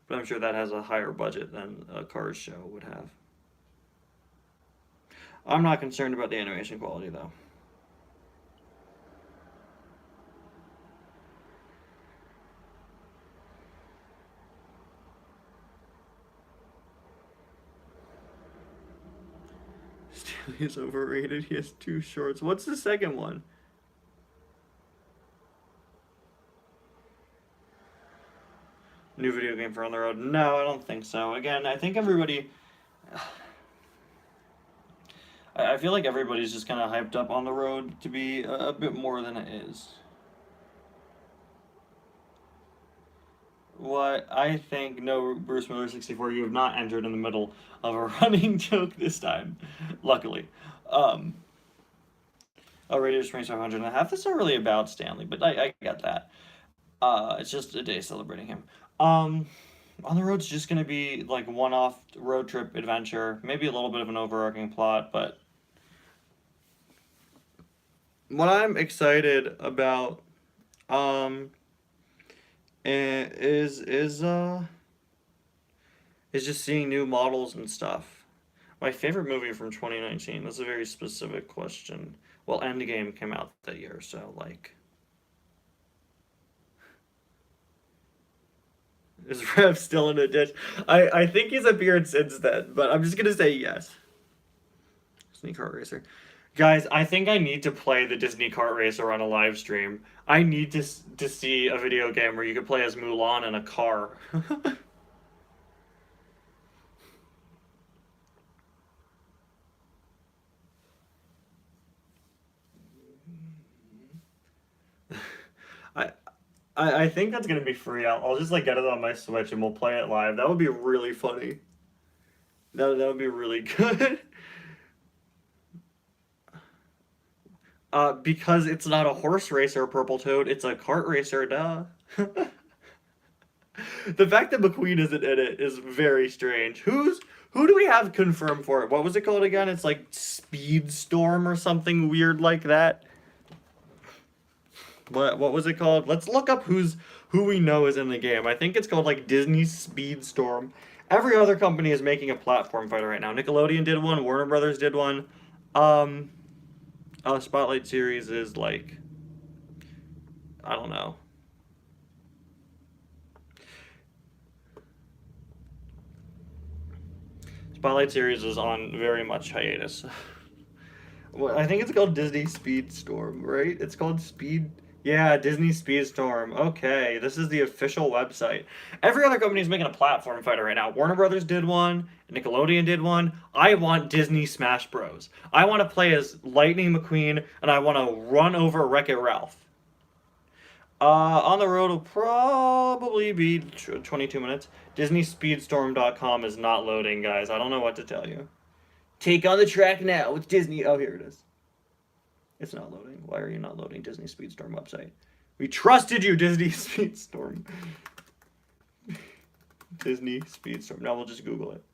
But I'm sure that has a higher budget than a Cars show would have. I'm not concerned about the animation quality though. Stanley is overrated. He has two shorts. What's the second one? New video game for On the Road? No, I don't think so. Again, I think everybody. I feel like everybody's just kind of hyped up On the Road to be a bit more than it is. What I think, no, Bruce Miller 64, you have not entered in the middle of a running joke this time, luckily. Um, oh, Radius range 500 and a half. That's not really about Stanley, but I get that. It's just a day celebrating him. Um, on the Road's just gonna be like one-off road trip adventure, maybe a little bit of an overarching plot, but what I'm excited about, um, is is just seeing new models and stuff. My favorite movie from 2019. That's a very specific question. Well, Endgame came out that year, so like, is Rev still in a ditch? I think he's appeared since then, but I'm just gonna say yes. Disney Kart Racer. Guys, I think I need to play the Disney Kart Racer on a live stream. I need to see a video game where you could play as Mulan in a car. I I think that's gonna be free. I'll just like get it on my Switch and we'll play it live. That would be really funny. That would be really good. Because it's not a horse racer, Purple Toad. It's a kart racer, duh. The fact that McQueen isn't in it is very strange. Who do we have confirmed for it? What was it called again? It's like Speedstorm or something weird like that. What was it called? Let's look up who we know is in the game. I think it's called like Disney Speedstorm. Every other company is making a platform fighter right now. Nickelodeon did one. Warner Brothers did one. Um, Spotlight series is like, I don't know. Spotlight series is on very much hiatus. Well, I think it's called Disney Speedstorm, right? It's called Speed. Yeah, Disney Speedstorm. Okay, this is the official website. Every other company is making a platform fighter right now. Warner Brothers did one. Nickelodeon did one. I want Disney Smash Bros. I want to play as Lightning McQueen, and I want to run over Wreck-It Ralph. On the road will probably be 22 minutes. DisneySpeedstorm.com is not loading, guys. I don't know what to tell you. Take on the track now with Disney. Oh, here it is. It's not loading. Why are you not loading Disney Speedstorm website? We trusted you, Disney Speedstorm. Disney Speedstorm. Now we'll just Google it.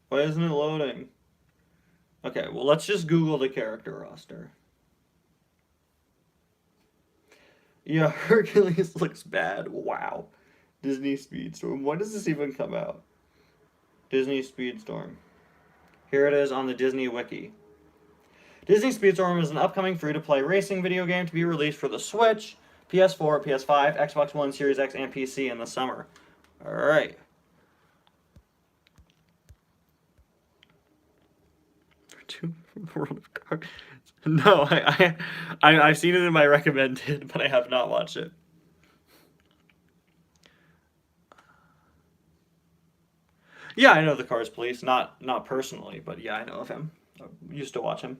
Why isn't it loading? Okay, well, let's just Google the character roster. Yeah, Hercules looks bad. Wow. Disney Speedstorm. When does this even come out? Disney Speedstorm. Here it is on the Disney Wiki. Disney Speedstorm is an upcoming free-to-play racing video game to be released for the Switch, PS4, PS5, Xbox One, Series X, and PC in the summer. Alright. World of Cards. No, I've seen it in my recommended, but I have not watched it. Yeah, I know the Cars Police, not personally, but yeah, I know of him. I used to watch him.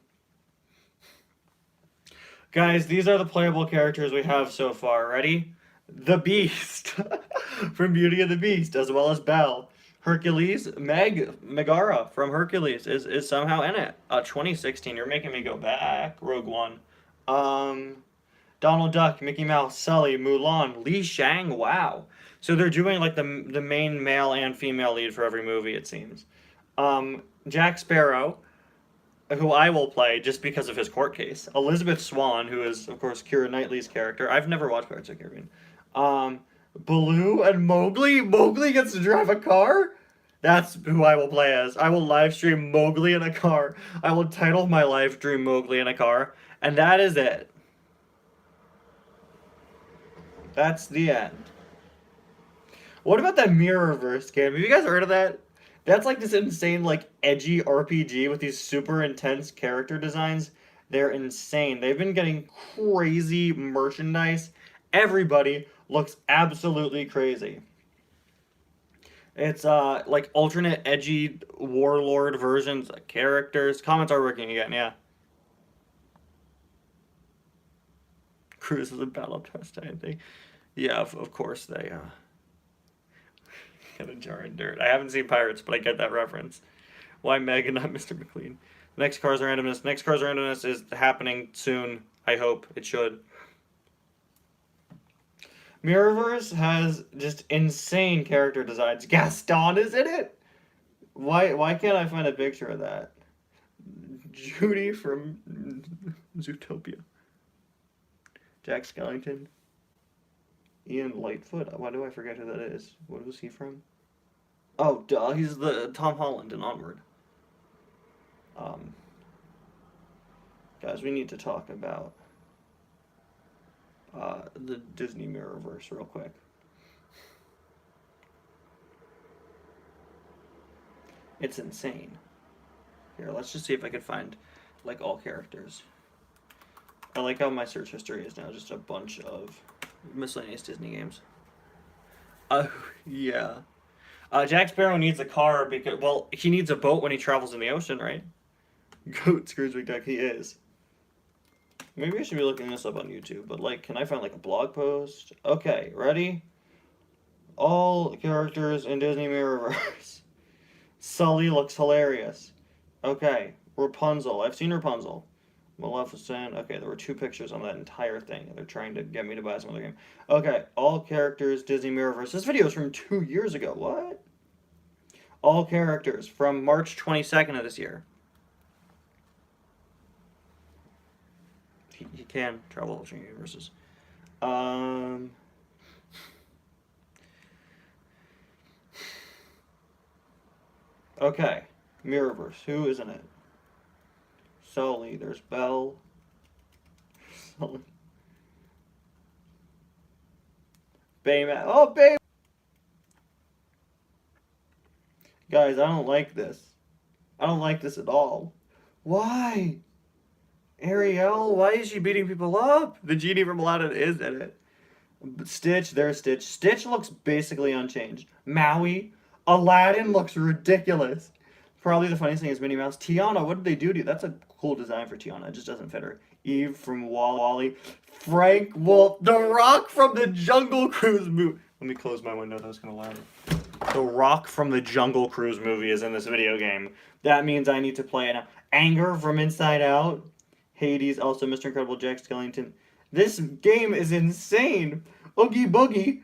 Guys, these are the playable characters we have so far. Ready? The Beast from Beauty and the Beast, as well as Belle. Hercules, Megara from Hercules is somehow in it. 2016, you're making me go back. Rogue One. Donald Duck, Mickey Mouse, Sully, Mulan, Li Shang, wow. So they're doing like the main male and female lead for every movie, it seems. Jack Sparrow, who I will play just because of his court case. Elizabeth Swann, who is, of course, Keira Knightley's character. I've never watched Pirates of the Caribbean. Baloo and Mowgli. Mowgli gets to drive a car? That's who I will play as. I will live stream Mowgli in a car. I will title my live stream Mowgli in a car. And that is it. That's the end. What about that Mirrorverse game? Have you guys heard of that? That's like this insane, like, edgy RPG with these super intense character designs. They're insane. They've been getting crazy merchandise. Everybody looks absolutely crazy. It's, like, alternate, edgy warlord versions of characters. Comments are working again, yeah. Cruise is a battle test, I think. Yeah, of course they, get a jar of dirt. I haven't seen Pirates, but I get that reference. Why Meg and not Mr. McLean? Next Cars Randomness. Next Cars Randomness is happening soon. I hope. It should. Mirrorverse has just insane character designs. Gaston is in it? Why can't I find a picture of that? Judy from Zootopia. Jack Skellington. Ian Lightfoot? Why do I forget who that is? What was he from? Oh, duh, he's the Tom Holland in Onward. Guys, we need to talk about the Disney Mirrorverse real quick. It's insane. Here, let's just see if I can find, like, all characters. I like how my search history is now just a bunch of miscellaneous Disney games. Yeah. Jack Sparrow needs a car because, well, he needs a boat when he travels in the ocean, right? Goat Scrooge McDuck, he is. Maybe I should be looking this up on YouTube, but, like, can I find, like, a blog post? Okay, ready? All characters in Disney Mirrorverse. Sully looks hilarious. Okay, Rapunzel. I've seen Rapunzel. Maleficent. Okay, there were 2 pictures on that entire thing. They're trying to get me to buy some other game. Okay, all characters, Disney Mirrorverse. This video is from 2 years ago. What? All characters from March 22nd of this year. He can travel alternate universes. Okay, Mirrorverse. Who is in it? Sully. There's Belle. Sully. Baymax. Oh, Bay. Guys, I don't like this. I don't like this at all. Why? Ariel, why is she beating people up? The genie from Aladdin is in it. Stitch, there's Stitch. Stitch looks basically unchanged. Maui. Aladdin looks ridiculous. Probably the funniest thing is Minnie Mouse. Tiana, what did they do to you? That's a cool design for Tiana. It just doesn't fit her. Eve from Wall-E. Frank Wolf. The Rock from the Jungle Cruise movie. Let me close my window. That was kind of loud. The Rock from the Jungle Cruise movie is in this video game. That means I need to play it now. Anger from Inside Out. Hades, also Mr. Incredible, Jack Skellington. This game is insane. Oogie Boogie.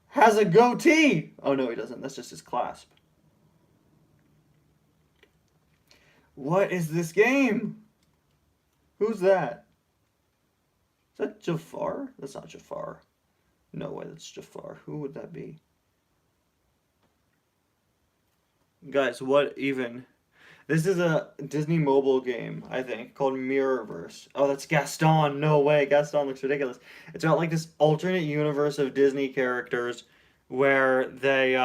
has a goatee. Oh no, he doesn't. That's just his clasp. What is this game? Who's that? Is that Jafar? That's not Jafar. No way, that's Jafar. Who would that be? Guys, what even? This is a Disney mobile game, I think, called Mirrorverse. Oh, that's Gaston. No way, Gaston looks ridiculous. It's about like this alternate universe of Disney characters where they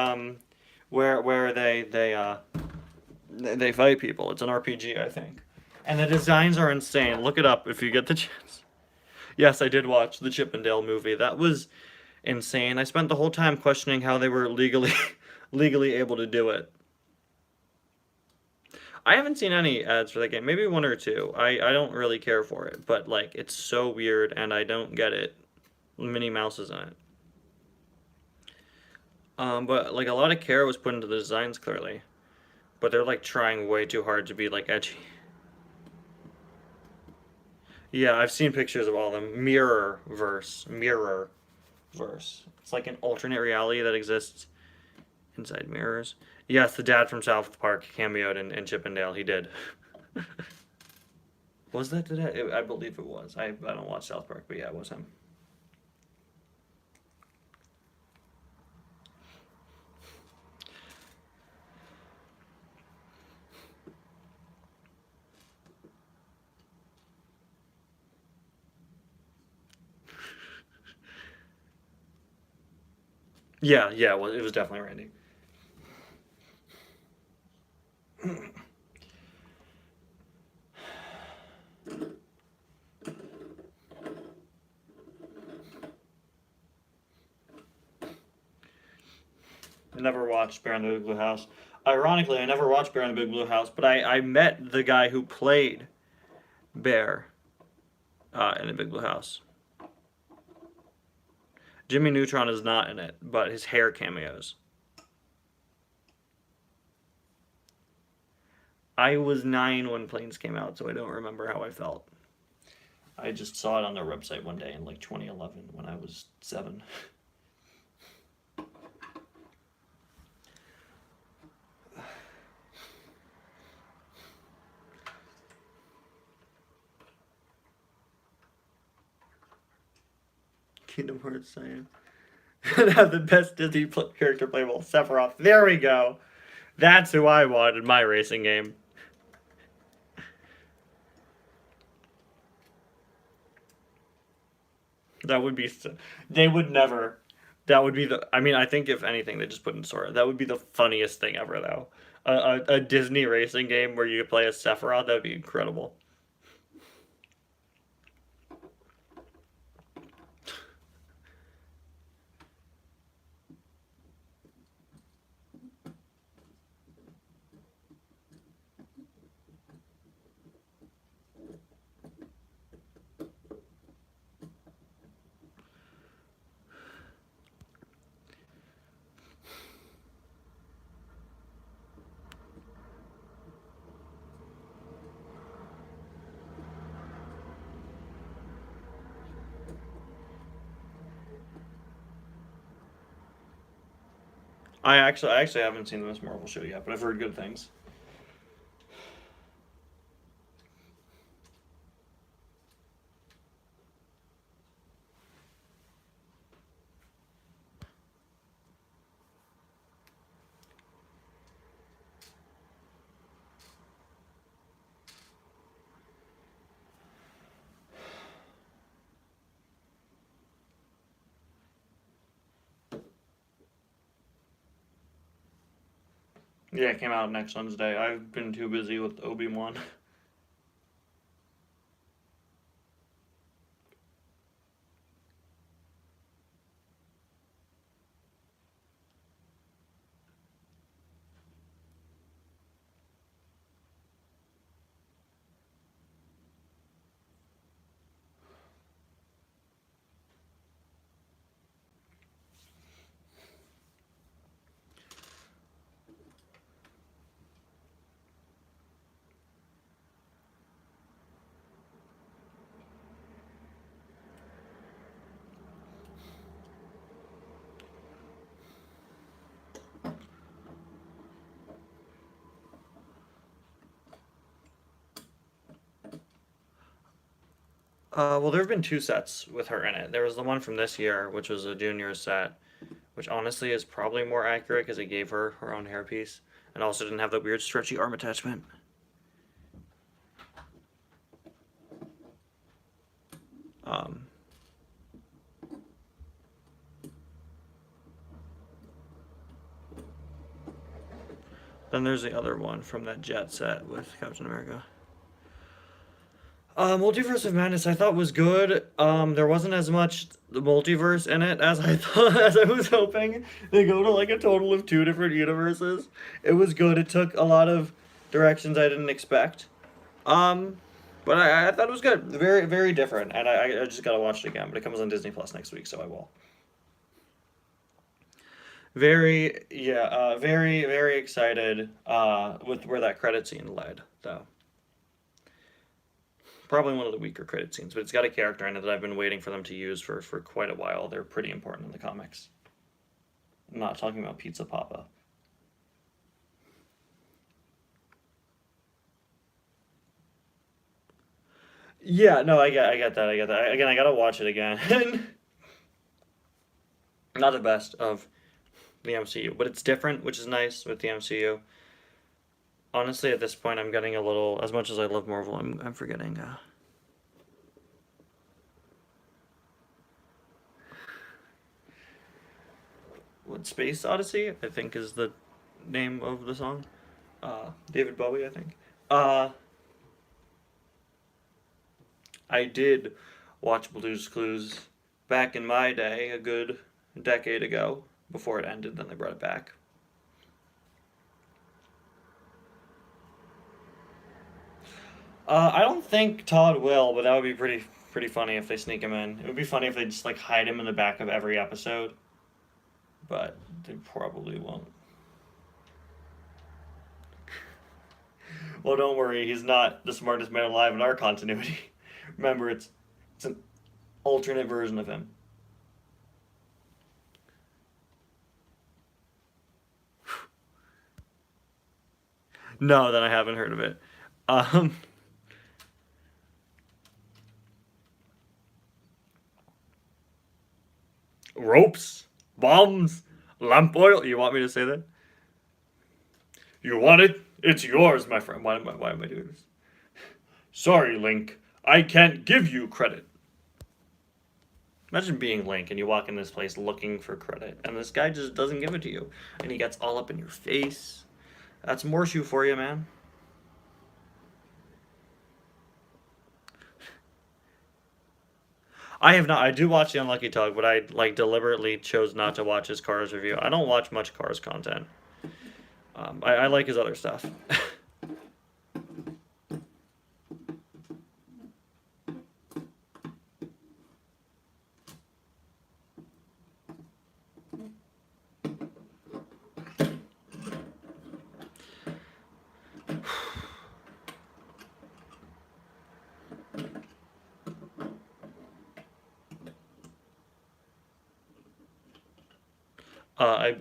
fight people. It's an RPG, I think. And the designs are insane. Look it up if you get the chance. Yes, I did watch the Chip and Dale movie. That was insane. I spent the whole time questioning how they were legally legally able to do it. I haven't seen any ads for that game. Maybe one or two. I don't really care for it, but like it's so weird and I don't get it. Minnie Mouse is in it. But like a lot of care was put into the designs clearly. But they're like trying way too hard to be like edgy. Yeah, I've seen pictures of all of them. Mirror verse. It's like an alternate reality that exists inside mirrors. Yes, the dad from South Park cameoed in Chip and Dale. He did. Was that the dad? I believe it was. I don't watch South Park, but yeah, it was him. Yeah, yeah, well, it was definitely Randy. Never watched Bear in the Big Blue House. Ironically, I never watched Bear in the Big Blue House, but I met the guy who played Bear in the Big Blue House. Jimmy Neutron is not in it, but his hair cameos. I was 9 when Planes came out, so I don't remember how I felt. I just saw it on their website one day in like 2011 when I was 7. Kingdom Hearts Cyan. Have the best Disney character playable, Sephiroth. There we go. That's who I wanted in my racing game. That would be. They would never. That would be the. I mean, I think if anything, they just put in Sora. That would be the funniest thing ever, though. A Disney racing game where you could play as Sephiroth. That would be incredible. I actually haven't seen the Miss Marvel show yet, but I've heard good things. Yeah, it came out next Wednesday. I've been too busy with Obi-Wan. Well, there have been two sets with her in it. There was the one from this year, which was a junior set, which honestly is probably more accurate because it gave her her own hairpiece and also didn't have the weird stretchy arm attachment. Um, then there's the other one from that Jet set with Captain America. Multiverse of Madness I thought was good. There wasn't as much the multiverse in it as I thought, as I was hoping. They go to like a total of two different universes. It was good. It took a lot of directions I didn't expect. Um, but I thought it was good. Very, very different. And I just gotta watch it again. But it comes on Disney Plus next week, so I will. Very, yeah, very, very excited with where that credit scene led, though. Probably one of the weaker credit scenes, but it's got a character in it that I've been waiting for them to use for quite a while. They're pretty important in the comics. I'm not talking about Pizza Papa. Yeah, no, I get that, I get that. Again, I gotta watch it again. Not the best of the MCU, but it's different, which is nice with the MCU. Honestly, at this point, I'm getting a little. As much as I love Marvel, I'm forgetting. What Space Odyssey? I think is the name of the song. David Bowie, I think. Uh, I did watch Blue's Clues back in my day, a good decade ago, before it ended. Then they brought it back. I don't think Todd will, but that would be pretty funny if they sneak him in. It would be funny if they just like hide him in the back of every episode, but they probably won't. Well, don't worry, he's not the smartest man alive in our continuity. Remember, it's an alternate version of him. No, then I haven't heard of it. Um, ropes, bombs, lamp oil. You want me to say that? You want it? It's yours, my friend. Why am I doing this? Sorry, Link. I can't give you credit. Imagine being Link and you walk in this place looking for credit, and this guy just doesn't give it to you, and he gets all up in your face. That's Morshu for you, man. I have not. I do watch the Unlucky Tug, but I like deliberately chose not to watch his Cars review. I don't watch much Cars content. I like his other stuff.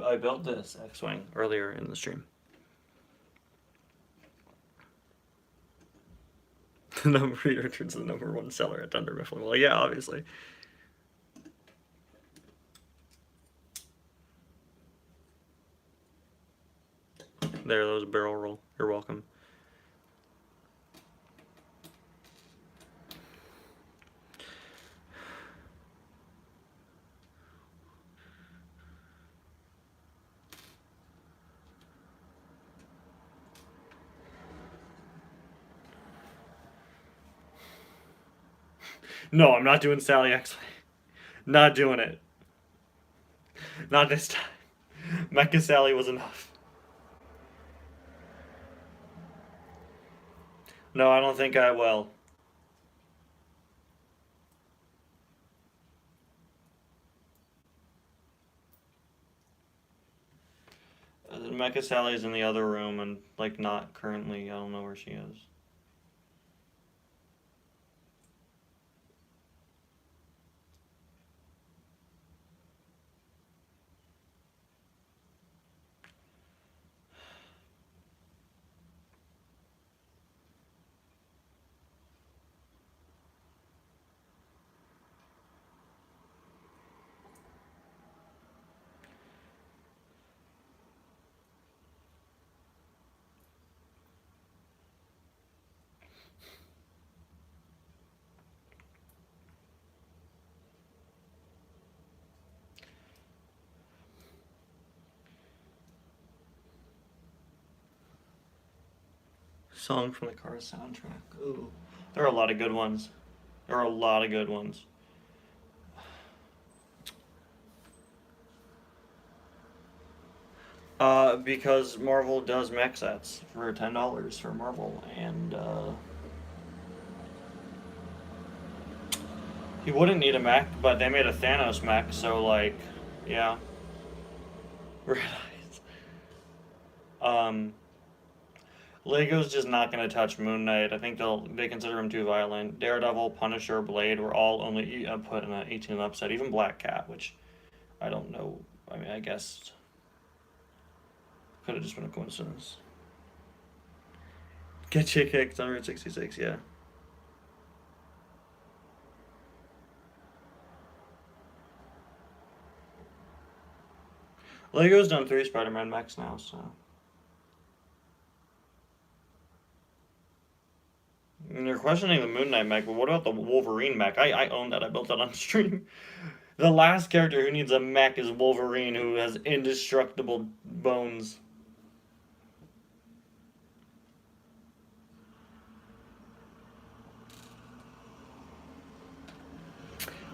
I built this X-wing earlier in the stream. The number returns the number one seller at Dunder Mifflin. Well, yeah, obviously. There, that was a barrel roll. You're welcome. No, I'm not doing Sally X. Not doing it. Not this time. Mecha Sally was enough. No, I don't think I will. Mecha Sally's in the other room and, like, not currently. I don't know where she is. Song from the Cars soundtrack. Ooh. There are a lot of good ones. There are a lot of good ones. Because Marvel does mech sets for $10 for Marvel, and he wouldn't need a mech, but they made a Thanos mech, so like, yeah. um, Lego's just not gonna touch Moon Knight. I think they consider him too violent. Daredevil, Punisher, Blade were all only put in an 18 upset. Even Black Cat, which I don't know. I mean, I guess could have just been a coincidence. Get you kicked on Route 66, yeah. Lego's done 3 Spider-Man mechs now, so. And you're questioning the Moon Knight mech, but what about the Wolverine mech? I own that. I built that on stream. The last character who needs a mech is Wolverine, who has indestructible bones.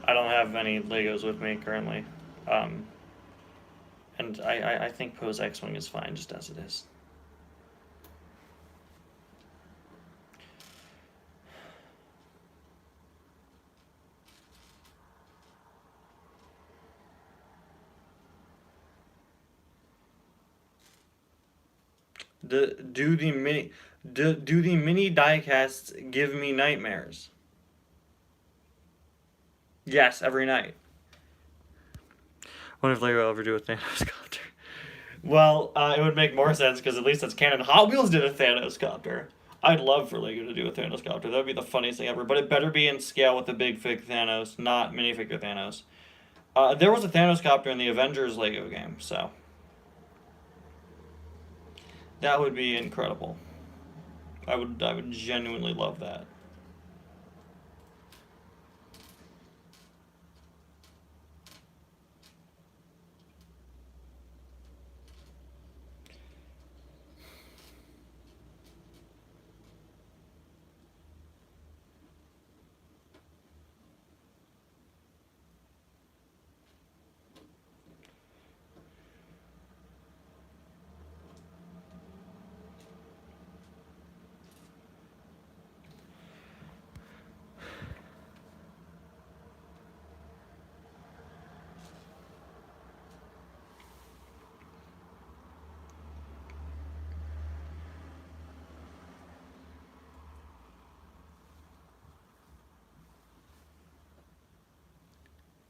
I don't have any Legos with me currently. And I think Poe's X-Wing is fine just as it is. Do the mini diecasts give me nightmares? Yes, every night. What if Lego ever do a Thanos copter? Well, it would make more sense because at least it's canon. Hot Wheels did a Thanos copter. I'd love for Lego to do a Thanos copter. That would be the funniest thing ever. But it better be in scale with the big fig Thanos, not minifigure Thanos. There was a Thanos copter in the Avengers Lego game, so that would be incredible. I would genuinely love that.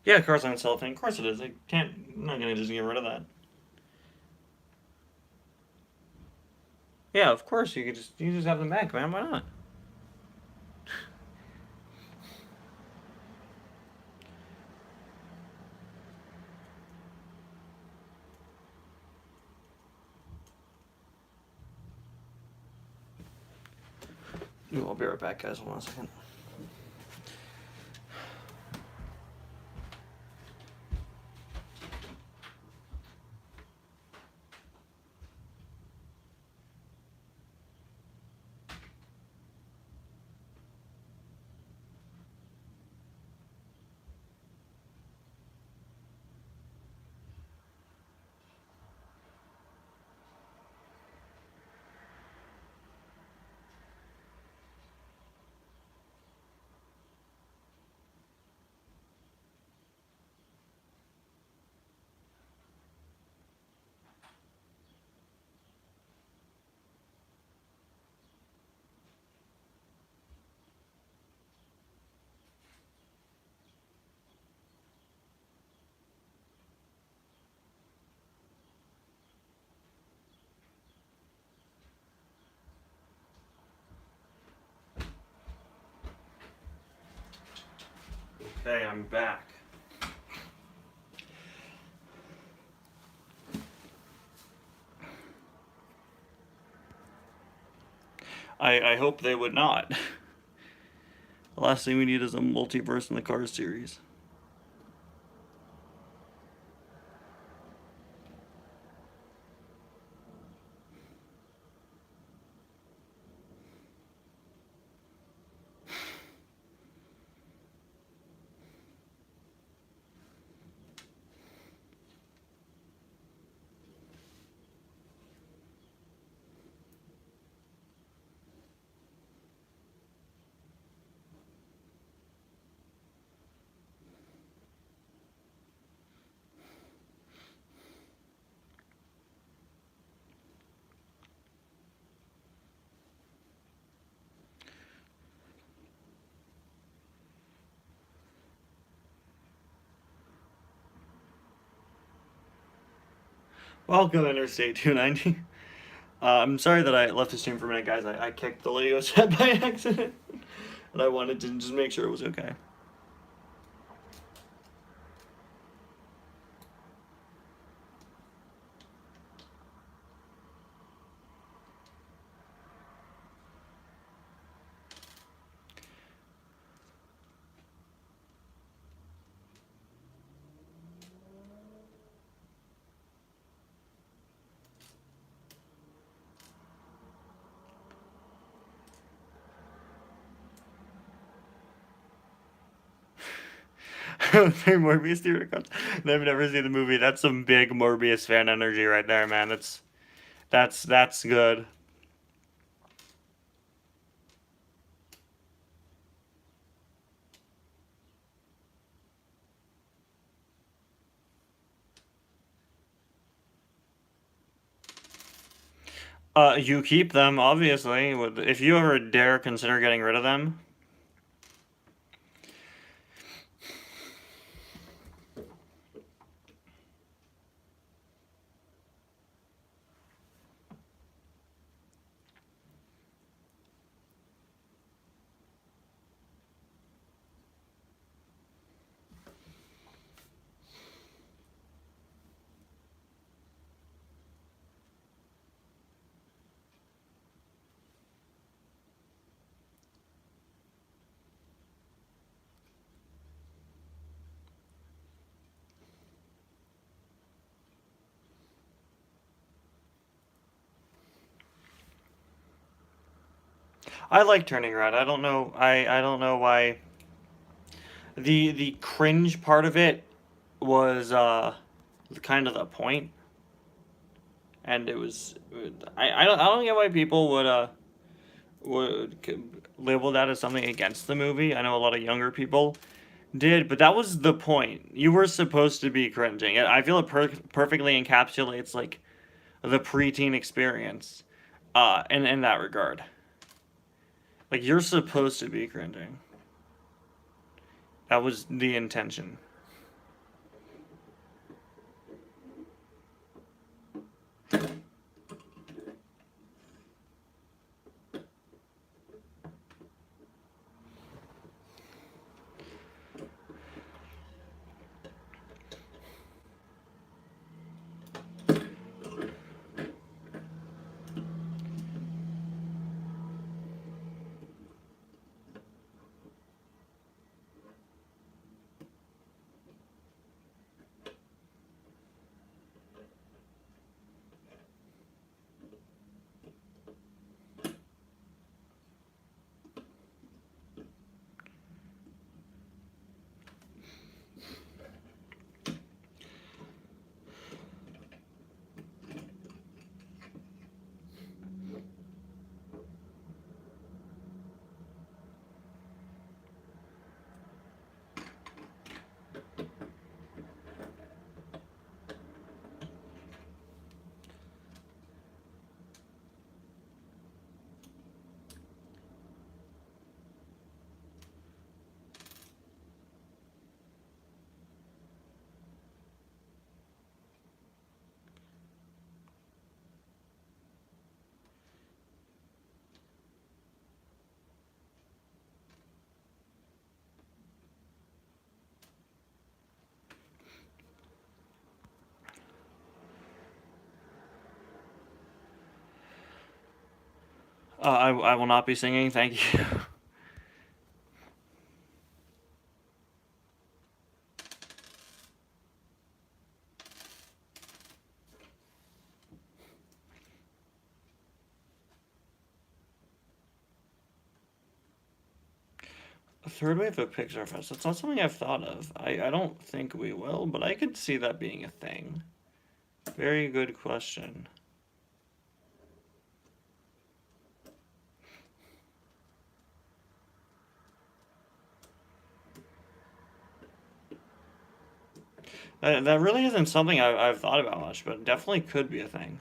Yeah, cars on cellophane. Of course it is. I'm not gonna just get rid of that. Yeah, of course you just have them back, man. Why not? Ooh, I'll be right back, guys. Hold on a second. Okay, I'm back. I hope they would not. The last thing we need is a multiverse in the Cars series. Welcome, Interstate 290. I'm sorry that I left the stream for a minute, guys. I kicked the Lego set by accident. And I wanted to just make sure it was okay. Morbius theater cuts. I've never seen the movie. That's some big Morbius fan energy right there, man. That's good. You keep them, obviously. If you ever dare consider getting rid of them. I like Turning Red. I don't know. I don't know why. The cringe part of it was kind of the point, and it was. I don't get why people would label that as something against the movie. I know a lot of younger people did, but that was the point. You were supposed to be cringing. I feel it perfectly encapsulates like the preteen experience, in that regard. Like you're supposed to be cringing. That was the intention. I will not be singing. Thank you. A third wave of Pixar Fest. It's not something I've thought of. I don't think we will, but I could see that being a thing. Very good question. That really isn't something I've thought about much, but definitely could be a thing.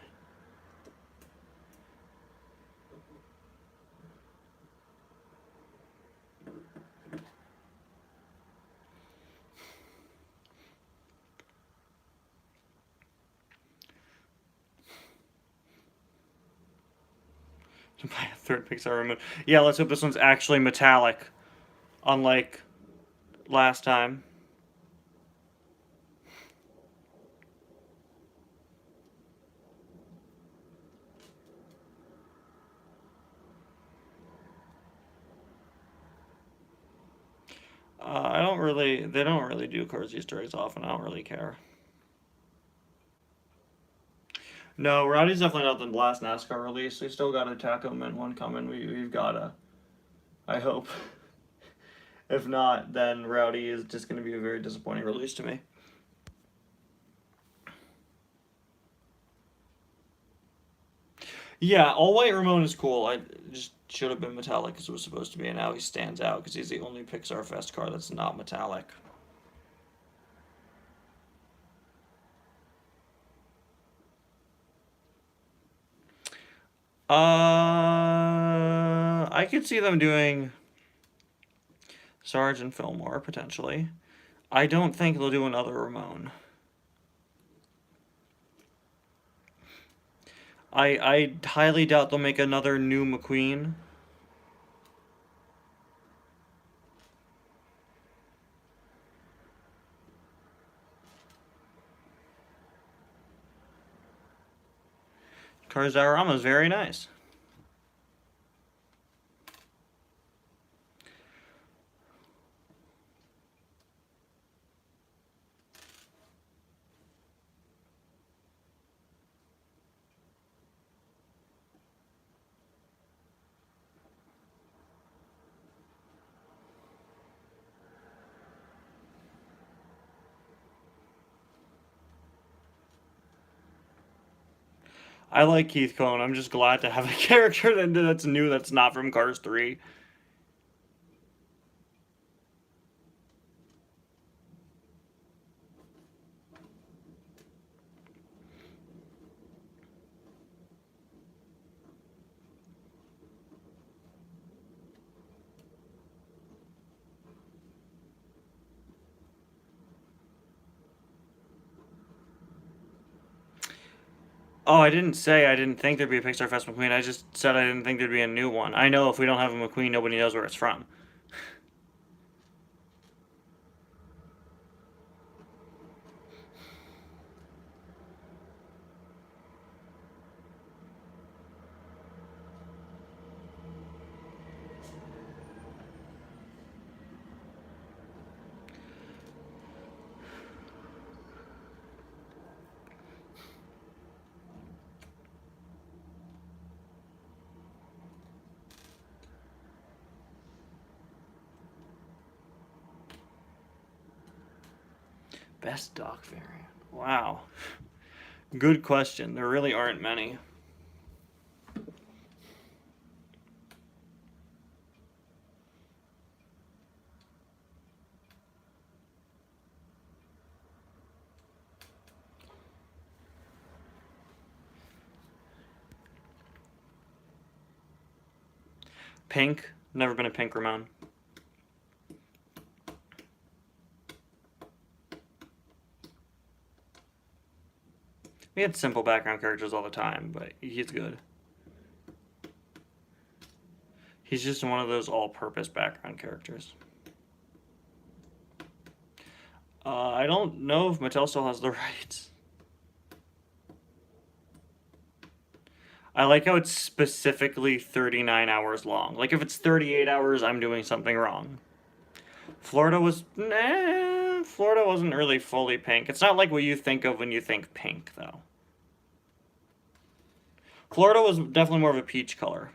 to buy a third Pixar Ramon. Yeah, let's hope this one's actually metallic, unlike last time. They don't really do Cars Easter eggs often. I don't really care. No, Rowdy's definitely not the last NASCAR release. We still got a Taco-Man one coming. We've gotta, I hope. If not, then Rowdy is just going to be a very disappointing release to me. Yeah, all white Ramon is cool. I just should have been metallic because it was supposed to be, and now he stands out because he's the only Pixar Fest car that's not metallic. I could see them doing Sarge and Fillmore potentially. I don't think they'll do another Ramon. I highly doubt they'll make another new McQueen. Cars Diorama is very nice. I like Keith Cohn. I'm just glad to have a character that's new that's not from Cars 3. Oh, I didn't say I didn't think there'd be a Pixar Fest McQueen. I just said I didn't think there'd be a new one. I know if we don't have a McQueen, nobody knows where it's from. Best dock variant. Wow. Good question. There really aren't many. Pink. Never been a pink Ramon. We had simple background characters all the time, but he's good. He's just one of those all-purpose background characters. I don't know if Mattel still has the rights. I like how it's specifically 39 hours long. Like, if it's 38 hours, I'm doing something wrong. Florida wasn't really fully pink. It's not like what you think of when you think pink, though. Florida was definitely more of a peach color.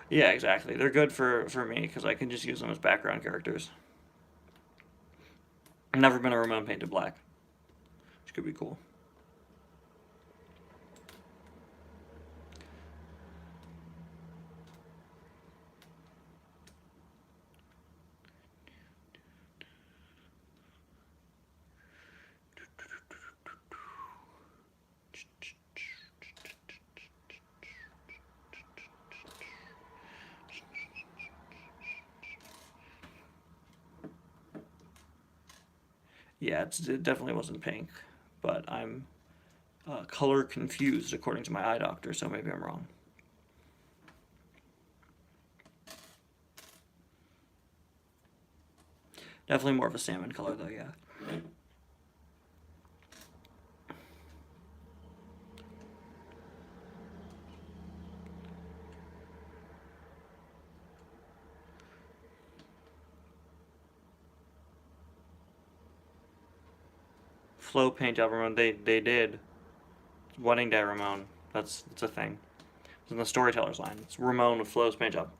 Yeah, exactly. They're good for me, because I can just use them as background characters. I've never been a Ramon painted black, which could be cool. Yeah, it definitely wasn't pink, but I'm color confused according to my eye doctor, so maybe I'm wrong. Definitely more of a salmon color though, yeah. Flow paint job, Ramon. They did. Wedding Day Ramon. That's a thing. It's in the Storyteller's line. It's Ramon with Flow's paint job.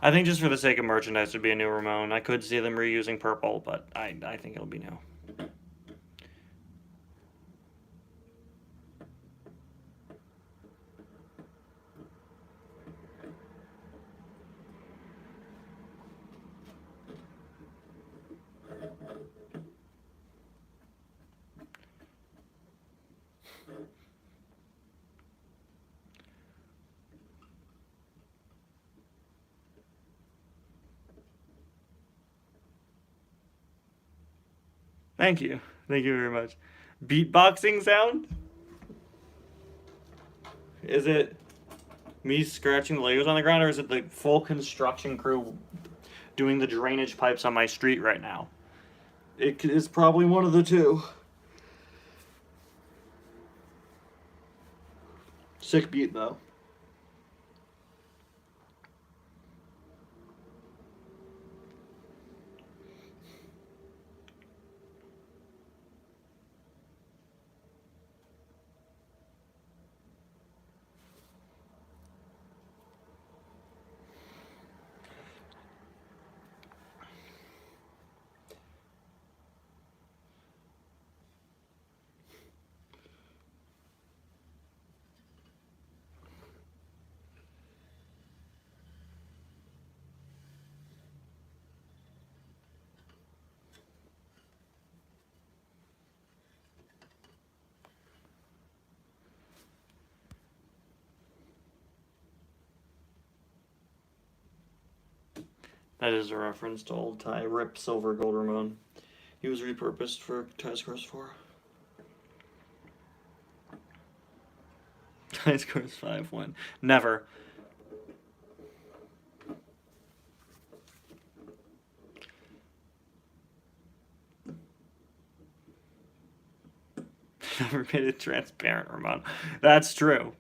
I think just for the sake of merchandise, it would be a new Ramon. I could see them reusing purple, but I think it'll be new. Thank you. Thank you very much. Beatboxing sound? Is it me scratching the Legos on the ground, or is it the full construction crew doing the drainage pipes on my street right now? It is probably one of the two. Sick beat, though. That is a reference to old Ty Rip Silver Gold Ramon. He was repurposed for Ty's Course 4. Ty's Course 5 win. Never. Never made it transparent, Ramon. That's true.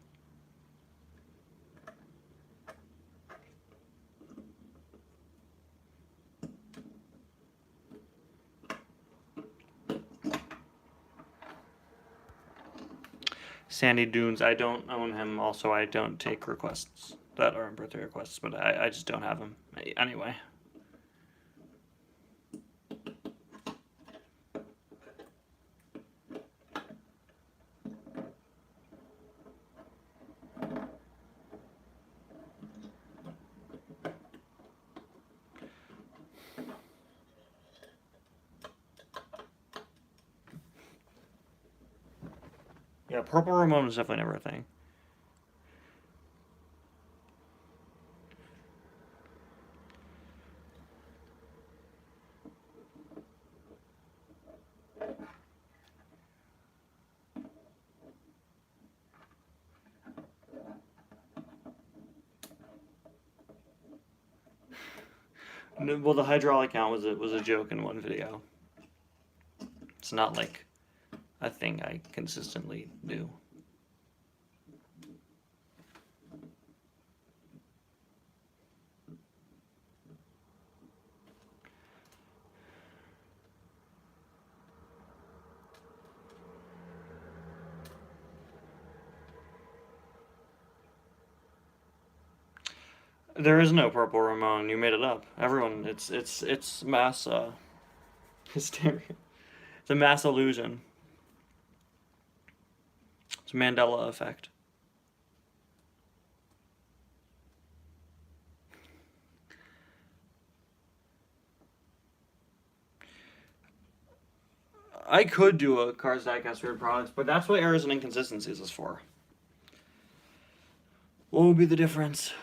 Sandy Dunes, I don't own him. Also, I don't take requests that aren't birthday requests, but I just don't have him. Anyway. Yeah, Purple Ramon is definitely never a thing. Well, the hydraulic count was a joke in one video. It's not like a thing I consistently do. There is no Purple Ramon. You made it up. Everyone, it's mass hysteria. It's a mass illusion. It's a Mandela effect. I could do a Cars Diecast Weird Products, but that's what Errors and Inconsistencies is for. What would be the difference?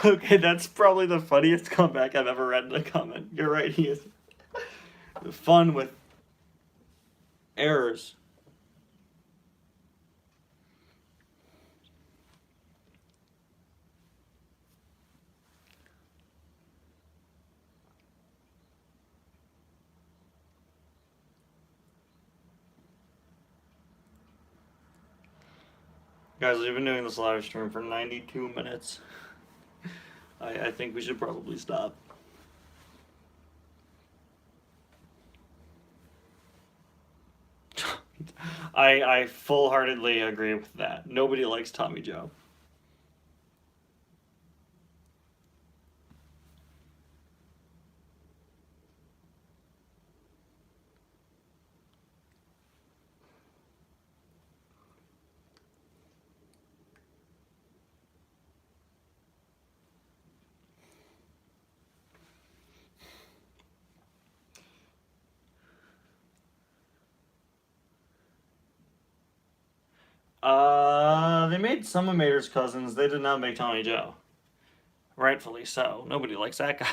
Okay, that's probably the funniest comeback I've ever read in a comment. You're right, he is fun with errors. Guys, we've been doing this live stream for 92 minutes. I think we should probably stop. I full-heartedly agree with that. Nobody likes Tommy Joe. They made some of Mater's cousins. They did not make Tommy Joe. Rightfully so. Nobody likes that guy.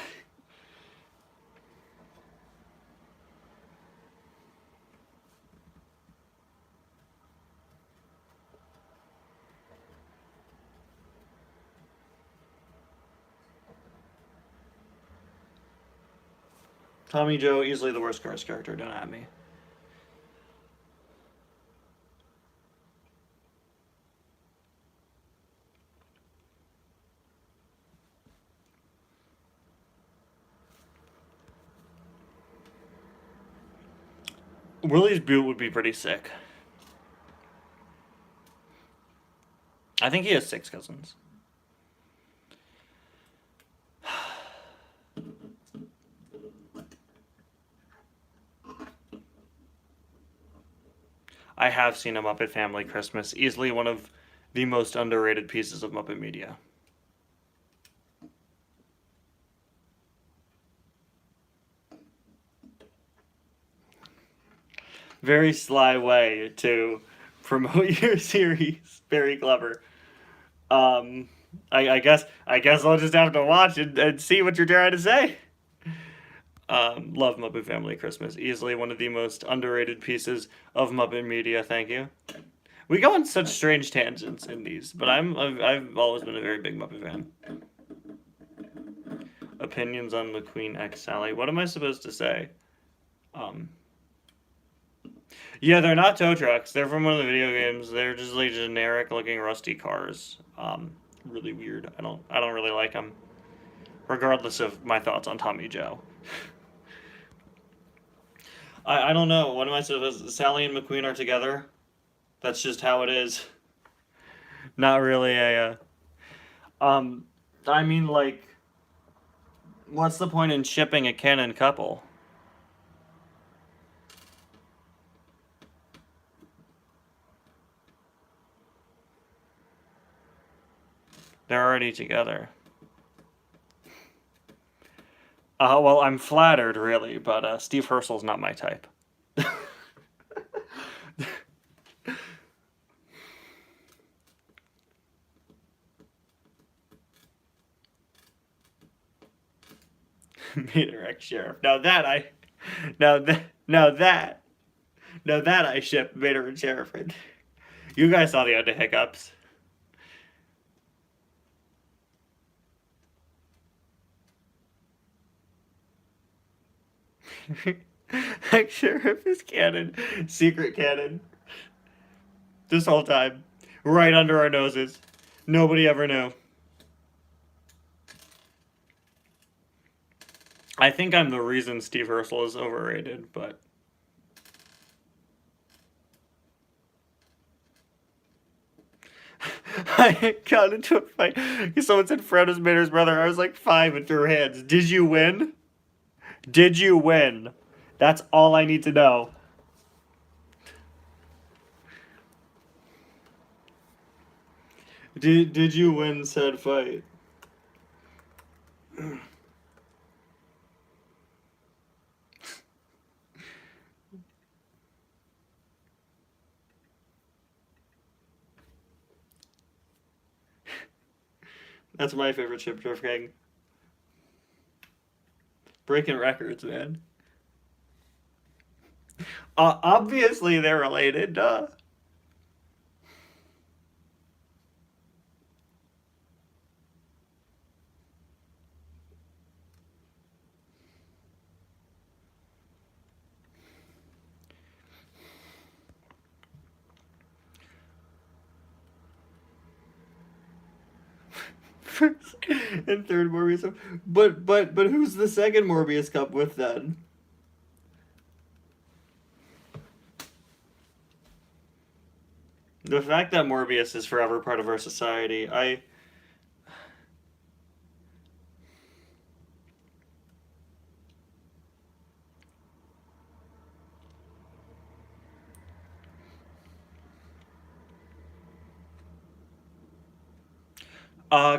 Tommy Joe, easily the worst Cars character. Don't at me. Willie's Butte would be pretty sick. I think he has 6 cousins. I have seen a Muppet Family Christmas. Easily one of the most underrated pieces of Muppet media. Very sly way to promote your series. Very clever. I guess I'll just have to watch and see what you're trying to say. Love Muppet Family Christmas. Easily one of the most underrated pieces of Muppet media. Thank you. We go on such strange tangents in these, but I've always been a very big Muppet fan. Opinions on McQueen X Sally. What am I supposed to say? Yeah, they're not tow trucks. They're from one of the video games. They're just like generic looking rusty cars. Really weird. I don't really like them. Regardless of my thoughts on Tommy Joe. I don't know. What am I supposed to... Sally and McQueen are together? That's just how it is. Not really a... I mean, like... What's the point in shipping a canon couple? They're already together. Well, I'm flattered, really, but Steve Urkel's not my type. Mater X Sheriff. Now that I ship Mater and Sheriff. You guys saw the other hiccups. X Sheriff is canon. Secret canon. This whole time. Right under our noses. Nobody ever knew. I think I'm the reason Steve Urkel is overrated, but... I got into a fight. Someone said Fred was Mater's brother. I was like 5 and threw hands. Did you win? Did you win? That's all I need to know. Did you win said fight? That's my favorite chip, Dwarf King. Breaking records, man. Obviously they're related, duh. First and third Morbius cup. But who's the second Morbius cup with then? The fact that Morbius is forever part of our society,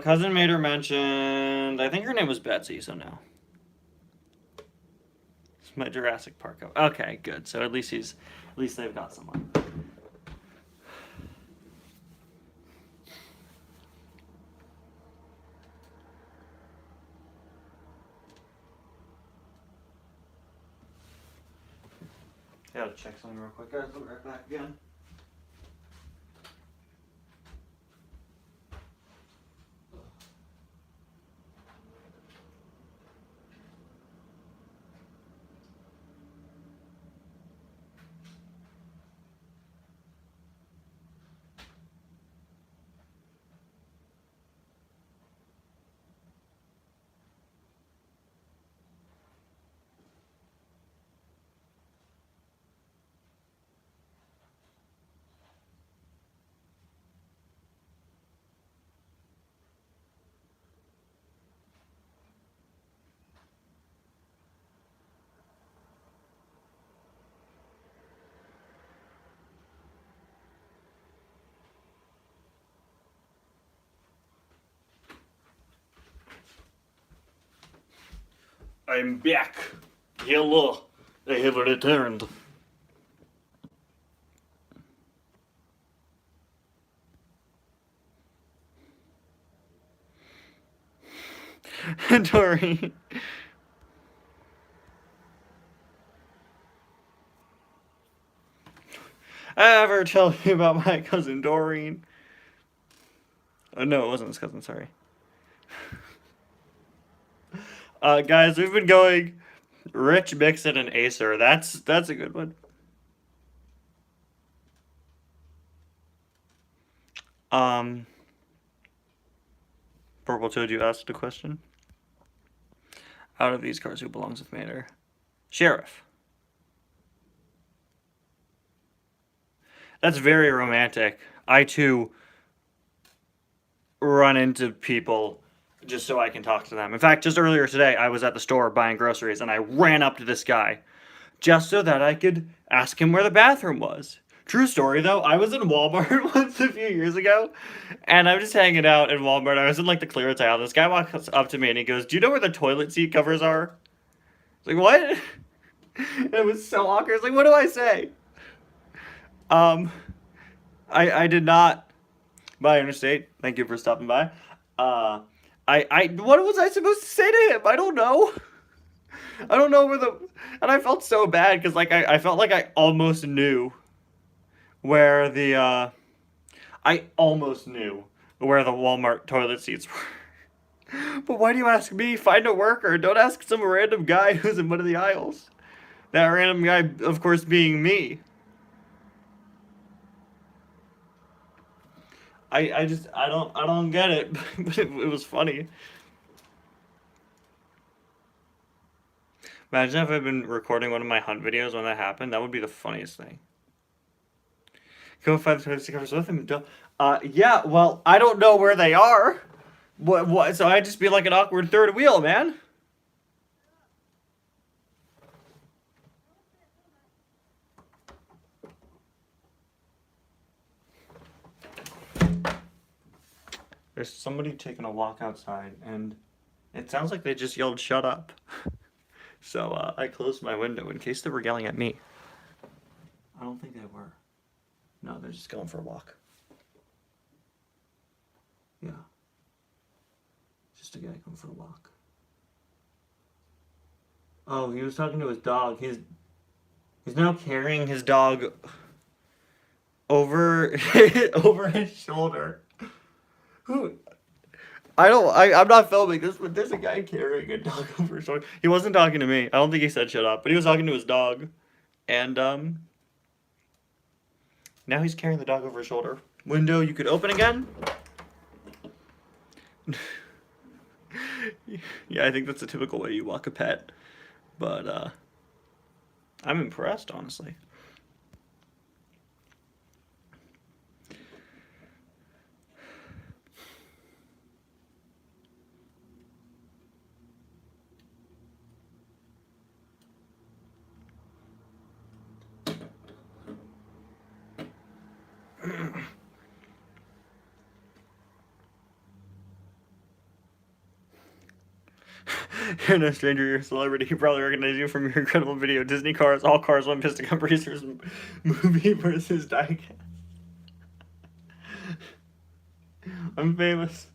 Cousin Mater mentioned, I think her name was Betsy, so no. It's my Jurassic Park cup. Okay, good. So at least they've got someone. Gotta check something real quick, guys. I'll be right back again. I'm back. Hello. I have returned. Dory. I ever tell you about my cousin Doreen? Oh, no, it wasn't his cousin, sorry. Guys, we've been going Rich, Mixon, and Acer. That's a good one. Purple Toad, you asked a question. Out of these cards, who belongs with Mater? Sheriff. That's very romantic. I, too, run into people just so I can talk to them. In fact, just earlier today, I was at the store buying groceries, and I ran up to this guy just so that I could ask him where the bathroom was. True story, though. I was in Walmart once a few years ago, and I'm just hanging out in Walmart. I was in, like, the clearance aisle. This guy walks up to me, and he goes, "Do you know where the toilet seat covers are?" I was like, "What?" And it was so awkward. I was like, "What do I say?" I did not buy Interstate. Thank you for stopping by. What was I supposed to say to him? I don't know. I don't know where and I felt so bad because, like, I felt like I almost knew where I almost knew where the Walmart toilet seats were. But why do you ask me? Find a worker. Don't ask some random guy who's in one of the aisles. That random guy, of course, being me. I don't get it, but it was funny. Imagine if I'd been recording one of my hunt videos when that happened. That would be the funniest thing. Go 5 to covers with him. Yeah, well, I don't know where they are. What? So I'd just be like an awkward third wheel, man. There's somebody taking a walk outside, and it sounds like they just yelled, "Shut up." So I closed my window in case they were yelling at me. I don't think they were. No, they're just going for a walk. Yeah. the guy come for a walk? Oh, he was talking to his dog. He's now carrying his dog over over his shoulder. Who? I'm not filming this, but there's a guy carrying a dog over his shoulder. He wasn't talking to me. I don't think he said shut up, but he was talking to his dog. And now he's carrying the dog over his shoulder. Window you could open again. Yeah, I think that's a typical way you walk a pet. But I'm impressed, honestly. You're no stranger, you're a celebrity. You probably recognize you from your incredible video. Disney Cars, All Cars, One Piston Cup Racers movie versus diecast. I'm famous.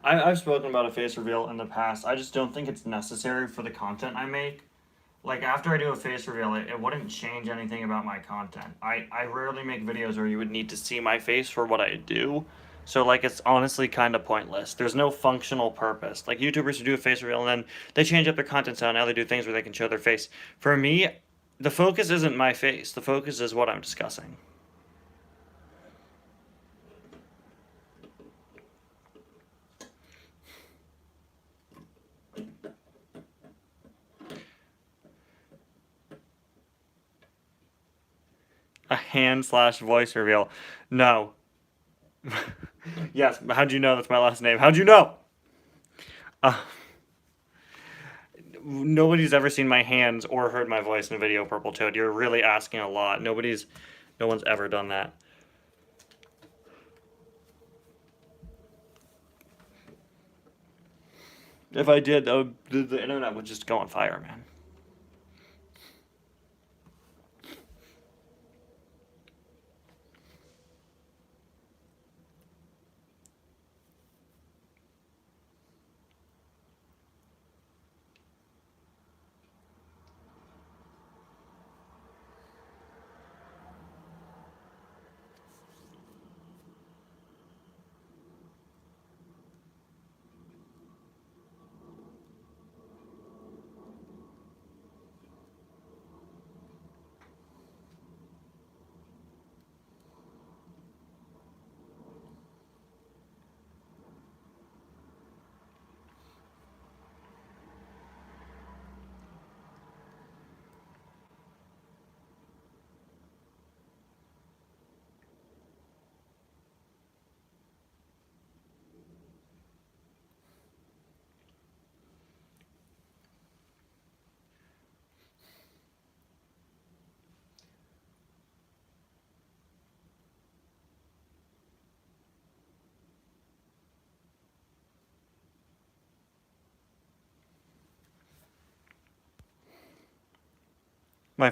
I've spoken about a face reveal in the past. I just don't think it's necessary for the content I make. Like, after I do a face reveal, it wouldn't change anything about my content. I rarely make videos where you would need to see my face for what I do. So, like, it's honestly kind of pointless. There's no functional purpose. Like, YouTubers who do a face reveal and then they change up their content style. Now they do things where they can show their face. For me, the focus isn't my face. The focus is what I'm discussing. A hand/voice reveal. No. Yes, how'd you know that's my last name? How'd you know? Nobody's ever seen my hands or heard my voice in a video, Purple Toad. You're really asking a lot. No one's ever done that. If I did, the internet would just go on fire, man.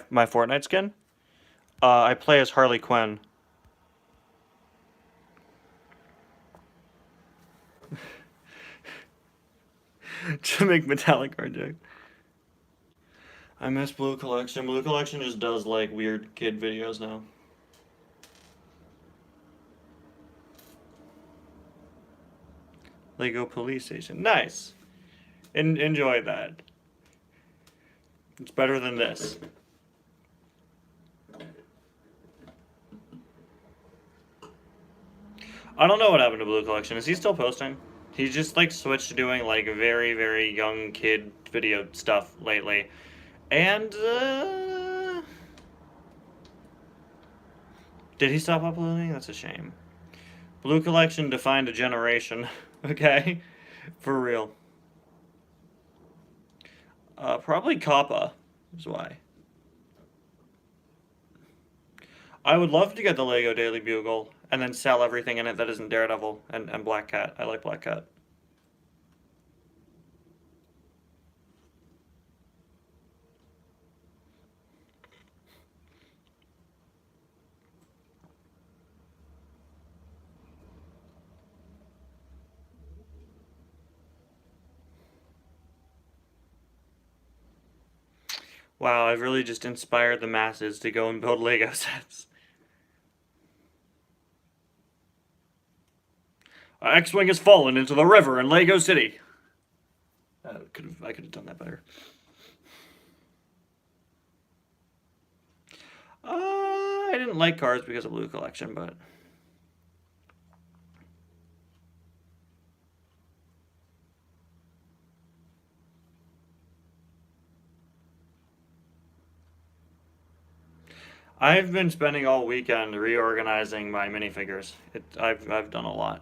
My Fortnite skin? I play as Harley Quinn. To make metallic art joke. I miss Blue Collection. Blue Collection just does like weird kid videos now. Lego Police Station. Nice. Enjoy that. It's better than this. I don't know what happened to Blue Collection. Is he still posting? He just like switched to doing like very, very young kid video stuff lately. And did he stop uploading? That's a shame. Blue collection defined a generation. Okay? For real. Probably Kappa is why. I would love to get the Lego Daily Bugle and then sell everything in it that isn't Daredevil and Black Cat. I like Black Cat. Wow, I've really just inspired the masses to go and build Lego sets. X-Wing has fallen into the river in Lego City. I could have done that better. I didn't like Cars because of Blue Collection, but... I've been spending all weekend reorganizing my minifigures. I've done a lot.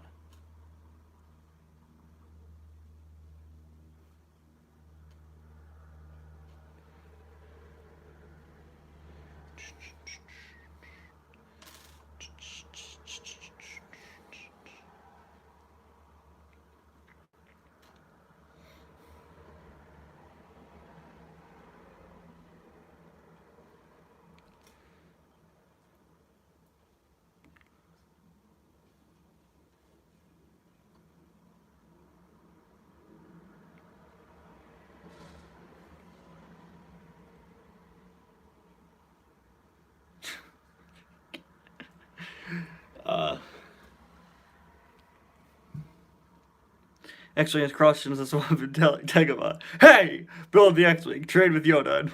X-Wing has crossed into the swamp in Dagobah. Hey! Build the X-Wing. Trade with Yoda. And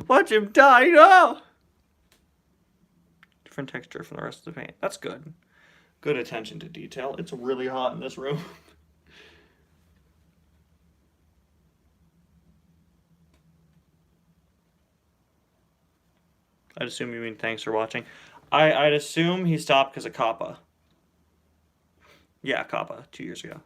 watch him die. No! Different texture from the rest of the paint. That's good. Good attention to detail. It's really hot in this room. I'd assume you mean thanks for watching. I'd assume he stopped because of Kappa. Yeah, Kappa, 2 years ago.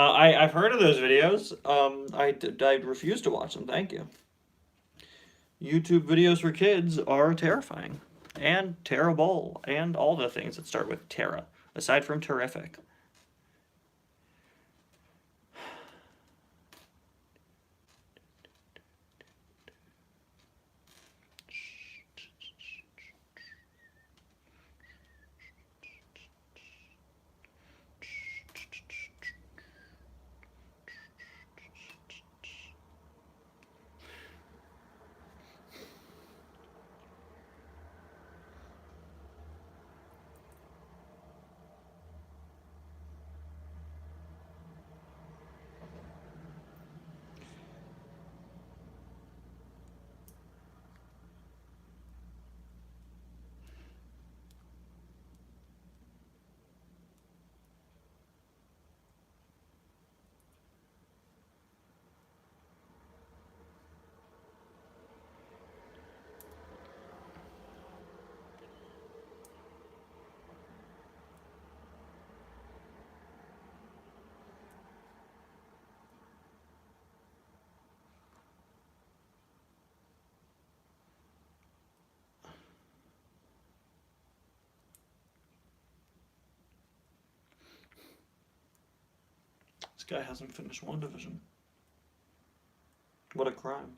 I've heard of those videos. I refuse to watch them. Thank you. YouTube videos for kids are terrifying. And terrible. And all the things that start with Terra. Aside from terrific. This guy hasn't finished WandaVision. What a crime.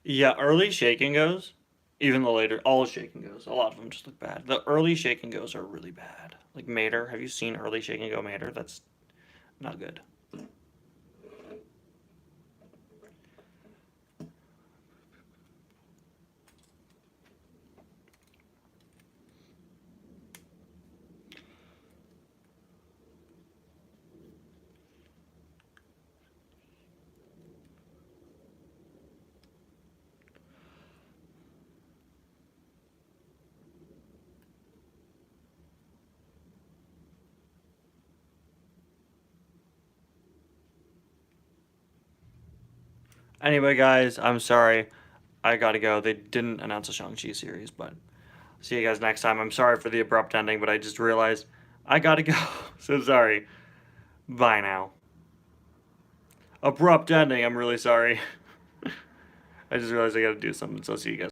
Yeah, early shake and goes. Even the later, all shake and goes. A lot of them just look bad. The early shake and goes are really bad. Like Mater. Have you seen early shake and go Mater? That's not good. Anyway, guys, I'm sorry. I gotta go. They didn't announce a Shang-Chi series, but see you guys next time. I'm sorry for the abrupt ending, but I just realized I gotta go. So sorry. Bye now. Abrupt ending, I'm really sorry. I just realized I gotta do something, so see you guys.